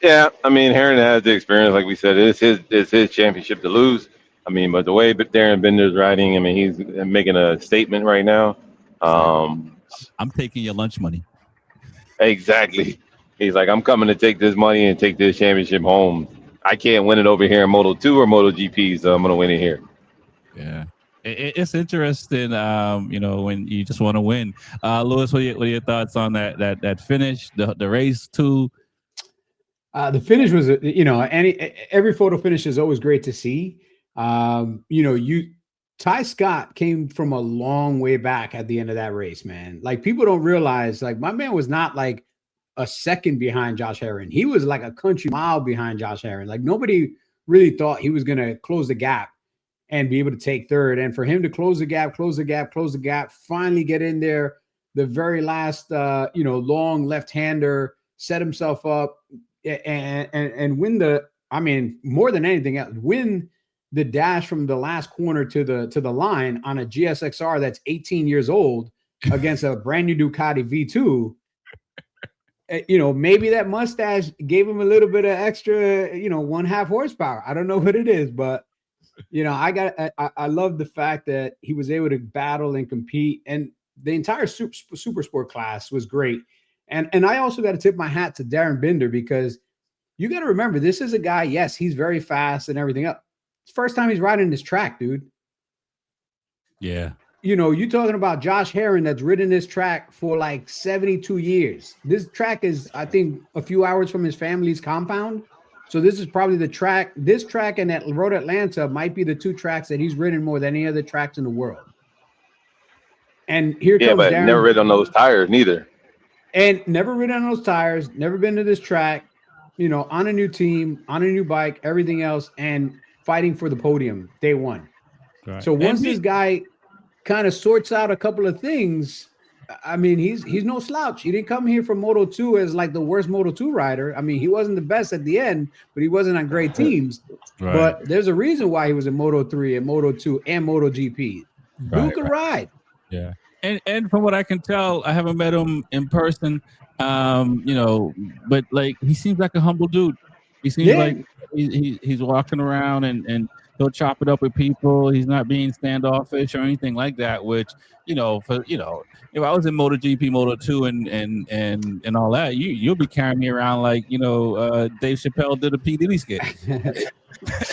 Yeah, I mean, Heron has the experience, like we said. It's his championship to lose. I mean, but the way Darren Bender's riding, I mean, he's making a statement right now. I'm taking your lunch money. Exactly. He's like, I'm coming to take this money and take this championship home. I can't win it over here in Moto2 or MotoGP, so I'm going to win it here. Yeah. It's interesting, when you just want to win. Louis, what are your thoughts on that finish, the race too? The finish was, every photo finish is always great to see. Ty Scott came from a long way back at the end of that race, man. Like people don't realize, like my man was not like a second behind Josh Herrin. He was like a country mile behind Josh Herrin. Like nobody really thought he was going to close the gap and be able to take third. And for him to close the gap, finally get in there, the very last, long left-hander, set himself up and win more than anything else, win the dash from the last corner to the line on a GSXR that's 18 years old against a brand new Ducati V2. Maybe that mustache gave him a little bit of extra, 1/2 horsepower. I don't know what it is, but I love the fact that he was able to battle and compete, and the entire super sport class was great. And I also got to tip my hat to Darren Binder, because you got to remember, this is a guy, yes, he's very fast and everything else. It's the first time he's riding this track, dude. Yeah. You're talking about Josh Herrin that's ridden this track for like 72 years. This track is, I think, a few hours from his family's compound. So this is probably the track. This track and that Road Atlanta might be the two tracks that he's ridden more than any other tracks in the world. And here comes but Darren. Never ridden on those tires neither. And never ridden on those tires, never been to this track, on a new team, on a new bike, everything else, and fighting for the podium day one. Right. So once this guy kind of sorts out a couple of things, I mean, he's no slouch. He didn't come here from Moto2 as like the worst Moto2 rider. I mean, he wasn't the best at the end, but he wasn't on great teams. Right. But there's a reason why he was in Moto3 and Moto2 and MotoGP. Dude could ride. Yeah. And from what I can tell, I haven't met him in person, but like he seems like a humble dude. He seems like he's walking around and he'll chop it up with people. He's not being standoffish or anything like that, which, if I was in MotoGP, Moto2 and all that, you'll be carrying me around like, Dave Chappelle did a P. Diddy skit.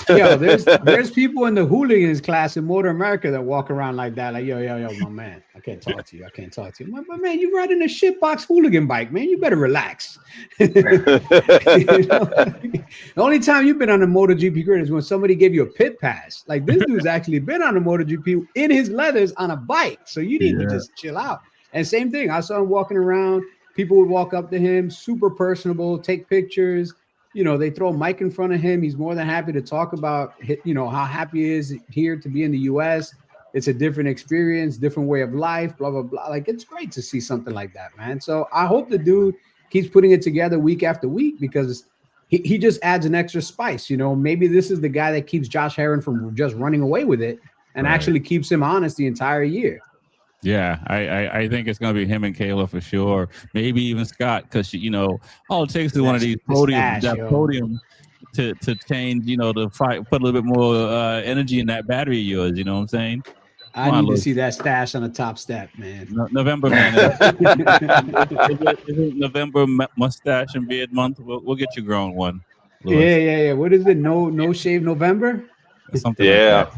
There's people in the hooligans class in MotoAmerica that walk around like that, like, yo, my man, I can't talk to you. My man, you riding a shitbox hooligan bike, man. You better relax. The only time you've been on a MotoGP grid is when somebody gave you a pit pass. Like this dude's actually been on a MotoGP in his leathers on a bike, so you need to just chill out. And same thing, I saw him walking around. People would walk up to him, super personable, take pictures. They throw a mic in front of him. He's more than happy to talk about, how happy he is here to be in the U.S. It's a different experience, different way of life, blah, blah, blah. Like, it's great to see something like that, man. So I hope the dude keeps putting it together week after week, because he just adds an extra spice. Maybe this is the guy that keeps Josh Herrin from just running away with it and actually keeps him honest the entire year. Yeah, I think it's going to be him and Kayla for sure. Maybe even Scott, because, all it takes is one of these podium to change, to fight, put a little bit more energy in that battery of yours. You know what I'm saying? I need to see that stash on the top step, man. November, man. Is it November mustache and beard month? We'll get you grown one. Louis. Yeah. What is it? No shave November? Something like that.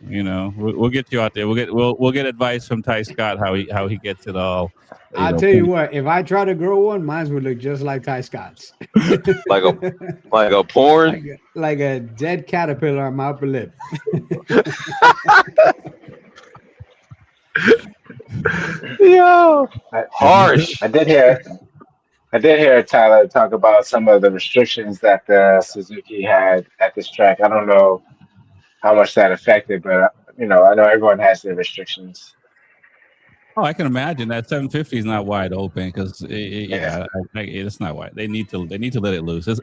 We'll get you out there. We'll get advice from Ty Scott how he gets it all. I'll tell you what, if I try to grow one, mine would look just like Ty Scott's. like a porn? Like a dead caterpillar on my upper lip. Yo, harsh. I did hear Tyler talk about some of the restrictions that Suzuki had at this track. I don't know how much that affected, but I know everyone has their restrictions. Oh, I can imagine that 750 is not wide open because it's not wide. They need to let it loose. And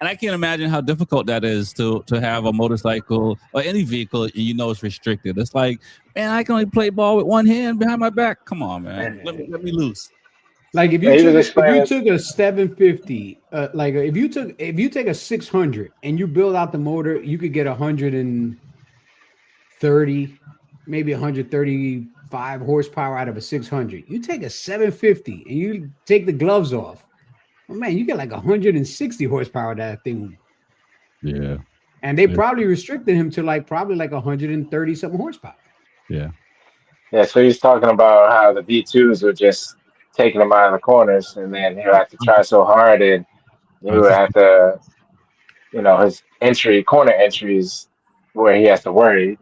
I can't imagine how difficult that is to have a motorcycle or any vehicle it's restricted. It's like, man, I can only play ball with one hand behind my back. Come on, man, let me loose. Like if you took a 750, if you take a 600 and you build out the motor, you could get 130, maybe 135 horsepower out of a 600. You take a 750 and you take the gloves off, man, you get like 160 horsepower that thing. Yeah. And they probably restricted him to probably 130 something horsepower. Yeah. Yeah. So he's talking about how the V2s were just taking him out of the corners, and then he'll have to try so hard, and He would have to, his corner entries where he has to worry,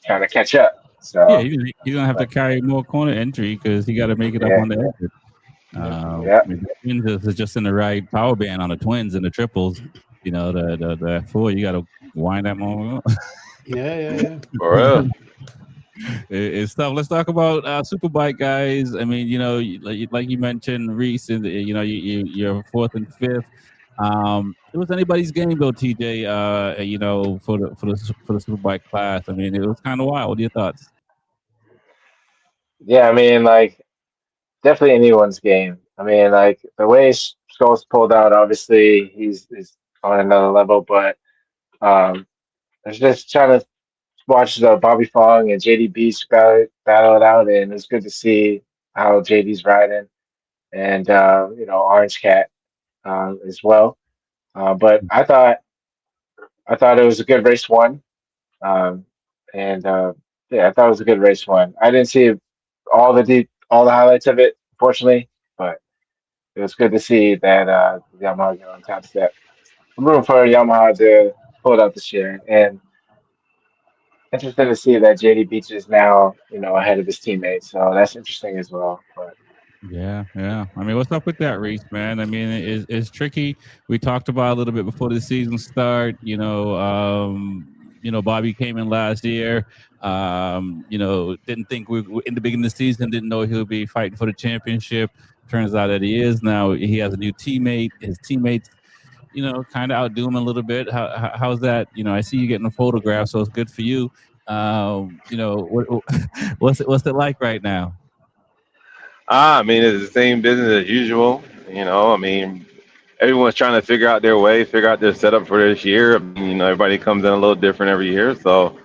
trying to catch up. Yeah, So, he's gonna have to but carry more corner entry because he got to make it up yeah, on the exit. yeah, The twins is just in the right power band on the twins and the triples. The F4, you got to wind that more up. Yeah. For real. It's tough. Let's talk about Superbike guys. I mean, like you mentioned, Reese, and you're fourth and fifth. It was anybody's game though, TJ. For the Superbike class. I mean, it was kind of wild. What are your thoughts? yeah. I mean, like definitely anyone's game. I mean, like the way Skull's pulled out, obviously he's on another level. But I was just trying to watch the Bobby Fong and JD Beach battle it out, and it's good to see how JD's riding, and Orange Cat as well. But I thought it was a good race one, um, and yeah, I thought it was a good race one. I didn't see all the highlights of it, unfortunately, but it was good to see that Yamaha got on top step. I'm rooting for Yamaha to pull it out this year, and interesting to see that JD Beach is now ahead of his teammates, so that's interesting as well. But Yeah. I mean, what's up with that race, man? I mean, it's tricky. We talked about a little bit before the season start. Bobby came in last year. Didn't think we in the beginning of the season, didn't know he'll be fighting for the championship. Turns out that he is now. He has a new teammate. His teammates, kind of outdo him a little bit. How's that? I see you getting a photograph, so it's good for you. What's it like right now? I mean, it's the same business as usual. I mean, everyone's trying to figure out their way, figure out their setup for this year. I mean, everybody comes in a little different every year. So,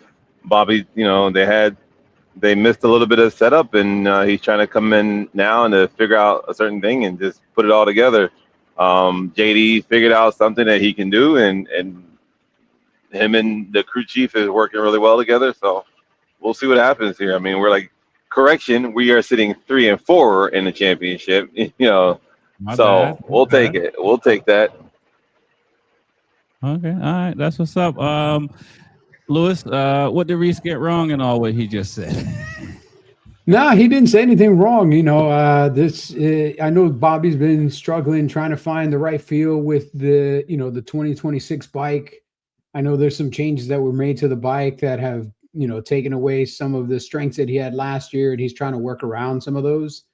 Bobby, they missed a little bit of setup, and he's trying to come in now and to figure out a certain thing and just put it all together. JD figured out something that he can do, and him and the crew chief is working really well together. So we'll see what happens here. I mean, we're like, correction, we are sitting 3 and 4 in the championship. My So bad. we'll take it. We'll take that. Okay, all right, that's what's up. Lewis, what did Reese get wrong in all what he just said? No, he didn't say anything wrong. I know Bobby's been struggling trying to find the right feel with the 2026 bike. I know there's some changes that were made to the bike that have, taken away some of the strengths that he had last year, and he's trying to work around some of those.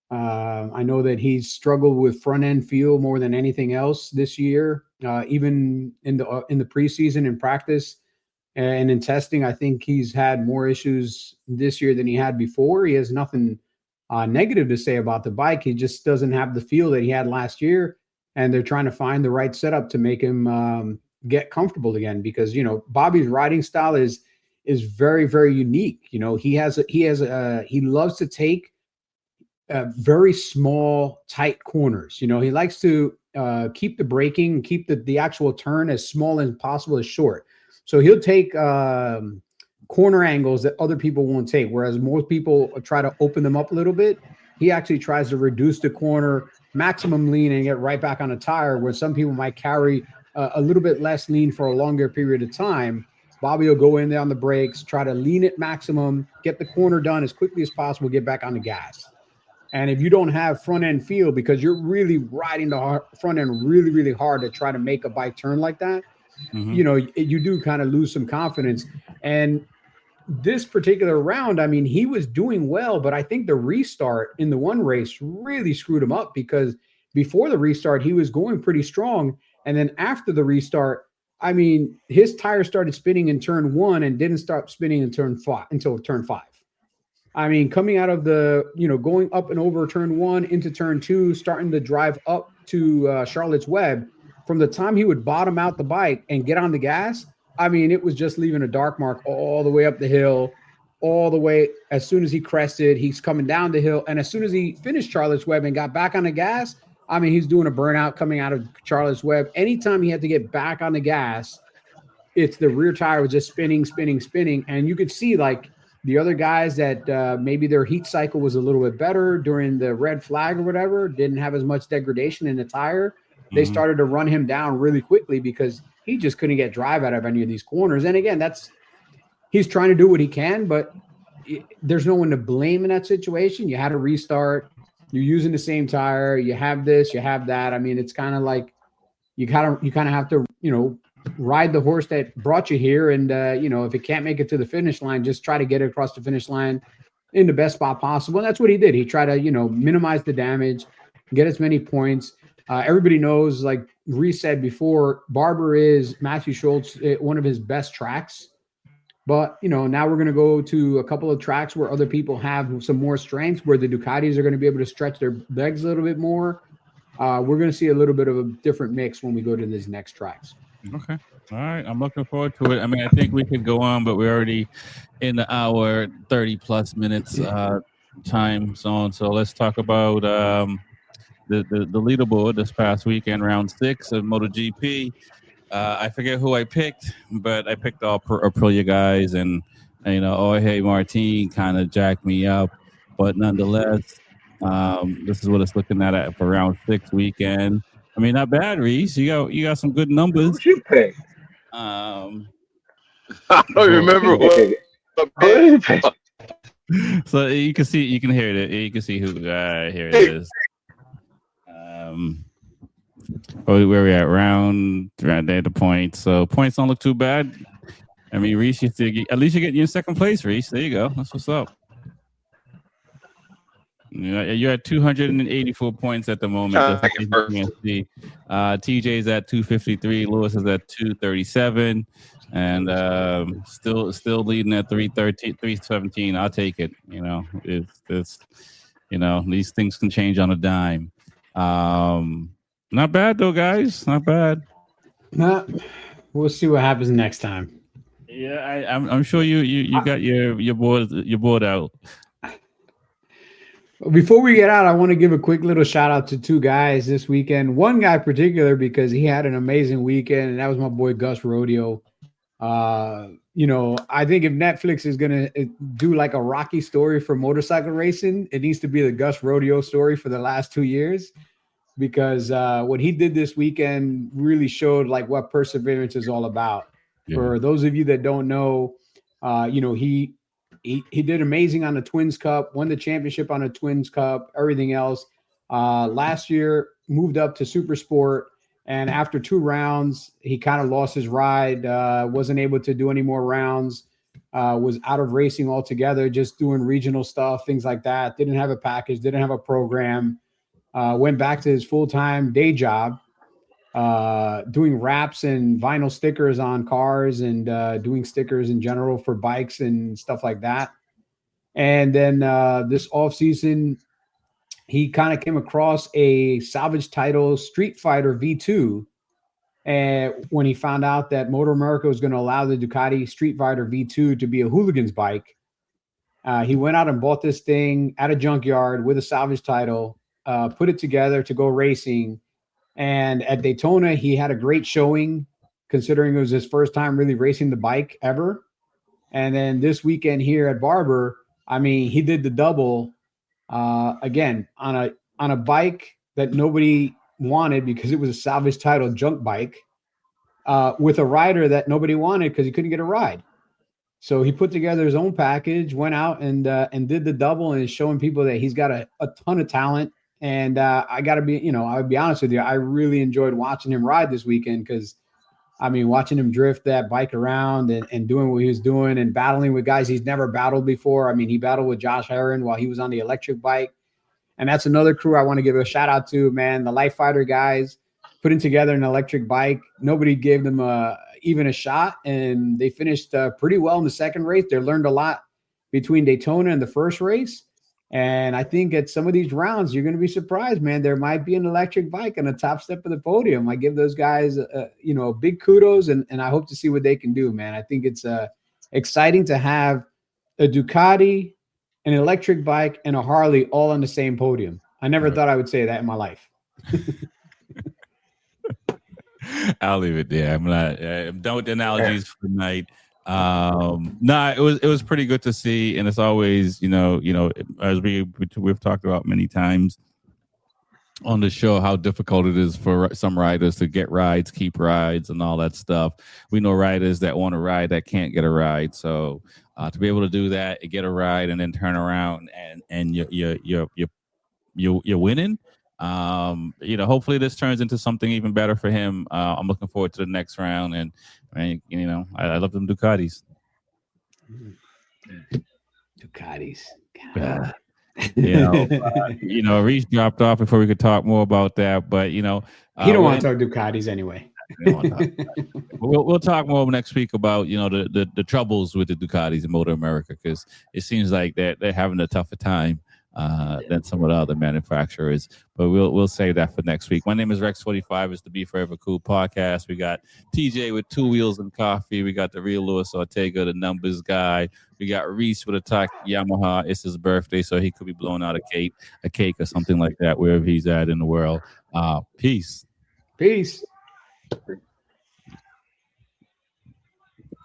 I know that he's struggled with front end feel more than anything else this year, even in the preseason and practice. And in testing, I think he's had more issues this year than he had before. He has nothing negative to say about the bike. He just doesn't have the feel that he had last year. And they're trying to find the right setup to make him get comfortable again. Because, Bobby's riding style is very, very unique. He loves to take very small, tight corners. He likes to keep the braking, keep the actual turn as small as possible, as short. So he'll take corner angles that other people won't take, whereas most people try to open them up a little bit. He actually tries to reduce the corner, maximum lean, and get right back on a tire, where some people might carry a little bit less lean for a longer period of time. Bobby will go in there on the brakes, try to lean it maximum, get the corner done as quickly as possible, get back on the gas. And if you don't have front end feel, because you're really riding the front end really, really hard to try to make a bike turn like that, you do kind of lose some confidence. And this particular round, I mean, he was doing well, but I think the restart in the one race really screwed him up, because before the restart, he was going pretty strong. And then after the restart, I mean, his tire started spinning in turn 1 and didn't start spinning in turn 5 until turn 5. I mean, coming out of going up and over turn 1 into turn 2, starting to drive up to Charlotte's Web, from the time he would bottom out the bike and get on the gas, I mean, it was just leaving a dark mark all the way up the hill, all the way. As soon as he crested, he's coming down the hill. And as soon as he finished Charlotte's Web and got back on the gas, I mean, he's doing a burnout coming out of Charlotte's Web. Anytime he had to get back on the gas, it's the rear tire was just spinning. And you could see, like, the other guys that maybe their heat cycle was a little bit better during the red flag or whatever, didn't have as much degradation in the tire. they started to run him down really quickly because he just couldn't get drive out of any of these corners. And again, he's trying to do what he can, but there's no one to blame in that situation. You had to restart. You're using the same tire. You have this, you have that. I mean, it's kind of like you kind of have to, ride the horse that brought you here. And, if it can't make it to the finish line, just try to get it across the finish line in the best spot possible. And that's what he did. He tried to, minimize the damage, get as many points. Everybody knows, like Reese said before, Barber is Matthew Schultz, one of his best tracks. But, now we're going to go to a couple of tracks where other people have some more strength, where the Ducatis are going to be able to stretch their legs a little bit more. We're going to see a little bit of a different mix when we go to these next tracks. Okay. All right. I'm looking forward to it. I mean, I think we could go on, but we're already in the hour, 30 plus minutes time zone. So let's talk about the leaderboard this past weekend, round 6 of MotoGP. I forget who I picked, but I picked all Aprilia guys, and Jorge Martin kind of jacked me up. But nonetheless, this is what it's looking at for round 6 weekend. I mean, not bad, Reese. You got some good numbers. Who'd you pick? I don't remember what. So you can hear it. You can see who. Here it is. Where we at? Round there, the points. So points don't look too bad. I mean, Reese, at least you get in second place, Reese. There you go. That's what's up. You're at 284 points at the moment. TJ's at 253. Lewis is at 237, and still leading at 317. I'll take it. It's these things can change on a dime. Not bad though, guys. Not bad. We'll see what happens next time. Yeah, I'm sure you got your board out. Before we get out, I want to give a quick little shout out to 2 guys this weekend. One guy in particular, because he had an amazing weekend, and that was my boy Gus Rodeo. I think if Netflix is going to do like a Rocky story for motorcycle racing, it needs to be the Gus Rodeo story for the last 2 years, because what he did this weekend really showed like what perseverance is all about. Yeah. For those of you that don't know, he did amazing on the Twins Cup, won the championship on the Twins Cup, everything else. Last year, moved up to Super Sport, and after 2 rounds, he kind of lost his ride, wasn't able to do any more rounds, was out of racing altogether, just doing regional stuff, things like that. Didn't have a package, didn't have a program, went back to his full-time day job, doing wraps and vinyl stickers on cars and doing stickers in general for bikes and stuff like that. And then this off season, he kind of came across a salvage title Street Fighter V2. And when he found out that MotoAmerica was going to allow the Ducati Street Fighter V2 to be a hooligan's bike, he went out and bought this thing at a junkyard with a salvage title, put it together to go racing. And at Daytona, he had a great showing, considering it was his first time really racing the bike ever. And then this weekend here at Barber, I mean, he did the double again on a bike that nobody wanted because it was a salvage title junk bike, with a rider that nobody wanted because he couldn't get a ride. So he put together his own package, went out and did the double, and is showing people that he's got a ton of talent. And I got to be, I would be honest with you, I really enjoyed watching him ride this weekend because, I mean, watching him drift that bike around and doing what he was doing and battling with guys he's never battled before. I mean, he battled with Josh Herron while he was on the electric bike. And that's another crew I want to give a shout out to, man. The Light Fighter guys putting together an electric bike. Nobody gave them even a shot, and they finished pretty well in the second race. They learned a lot between Daytona and the first race. And I think at some of these rounds, you're going to be surprised, man. There might be an electric bike on the top step of the podium. I give those guys, big kudos, and I hope to see what they can do, man. I think it's exciting to have a Ducati, an electric bike, and a Harley all on the same podium. I never thought I would say that in my life. I'll leave it there. I'm done with the analogies for tonight. It was pretty good to see, and it's always, as we've talked about many times, on the show how difficult it is for some riders to get rides, keep rides, and all that stuff. We know riders that want a ride that can't get a ride. So to be able to do that, get a ride, and then turn around and you're winning. Hopefully this turns into something even better for him. I'm looking forward to the next round, and I love them Ducatis. Ducatis. Reese dropped off before we could talk more about that, but he don't want to talk Ducatis anyway. We'll talk more next week about the troubles with the Ducatis in MotoAmerica, because it seems like they're having a tougher time than some of the other manufacturers. But we'll save that for next week. My name is Rex45. It's the Be Forever Cool podcast. We got TJ with 2 wheels and coffee. We got the real Luis Ortega, the numbers guy. We got Reese with a Taki Yamaha. It's his birthday, so he could be blowing out a cake or something like that wherever he's at in the world. Peace. Peace.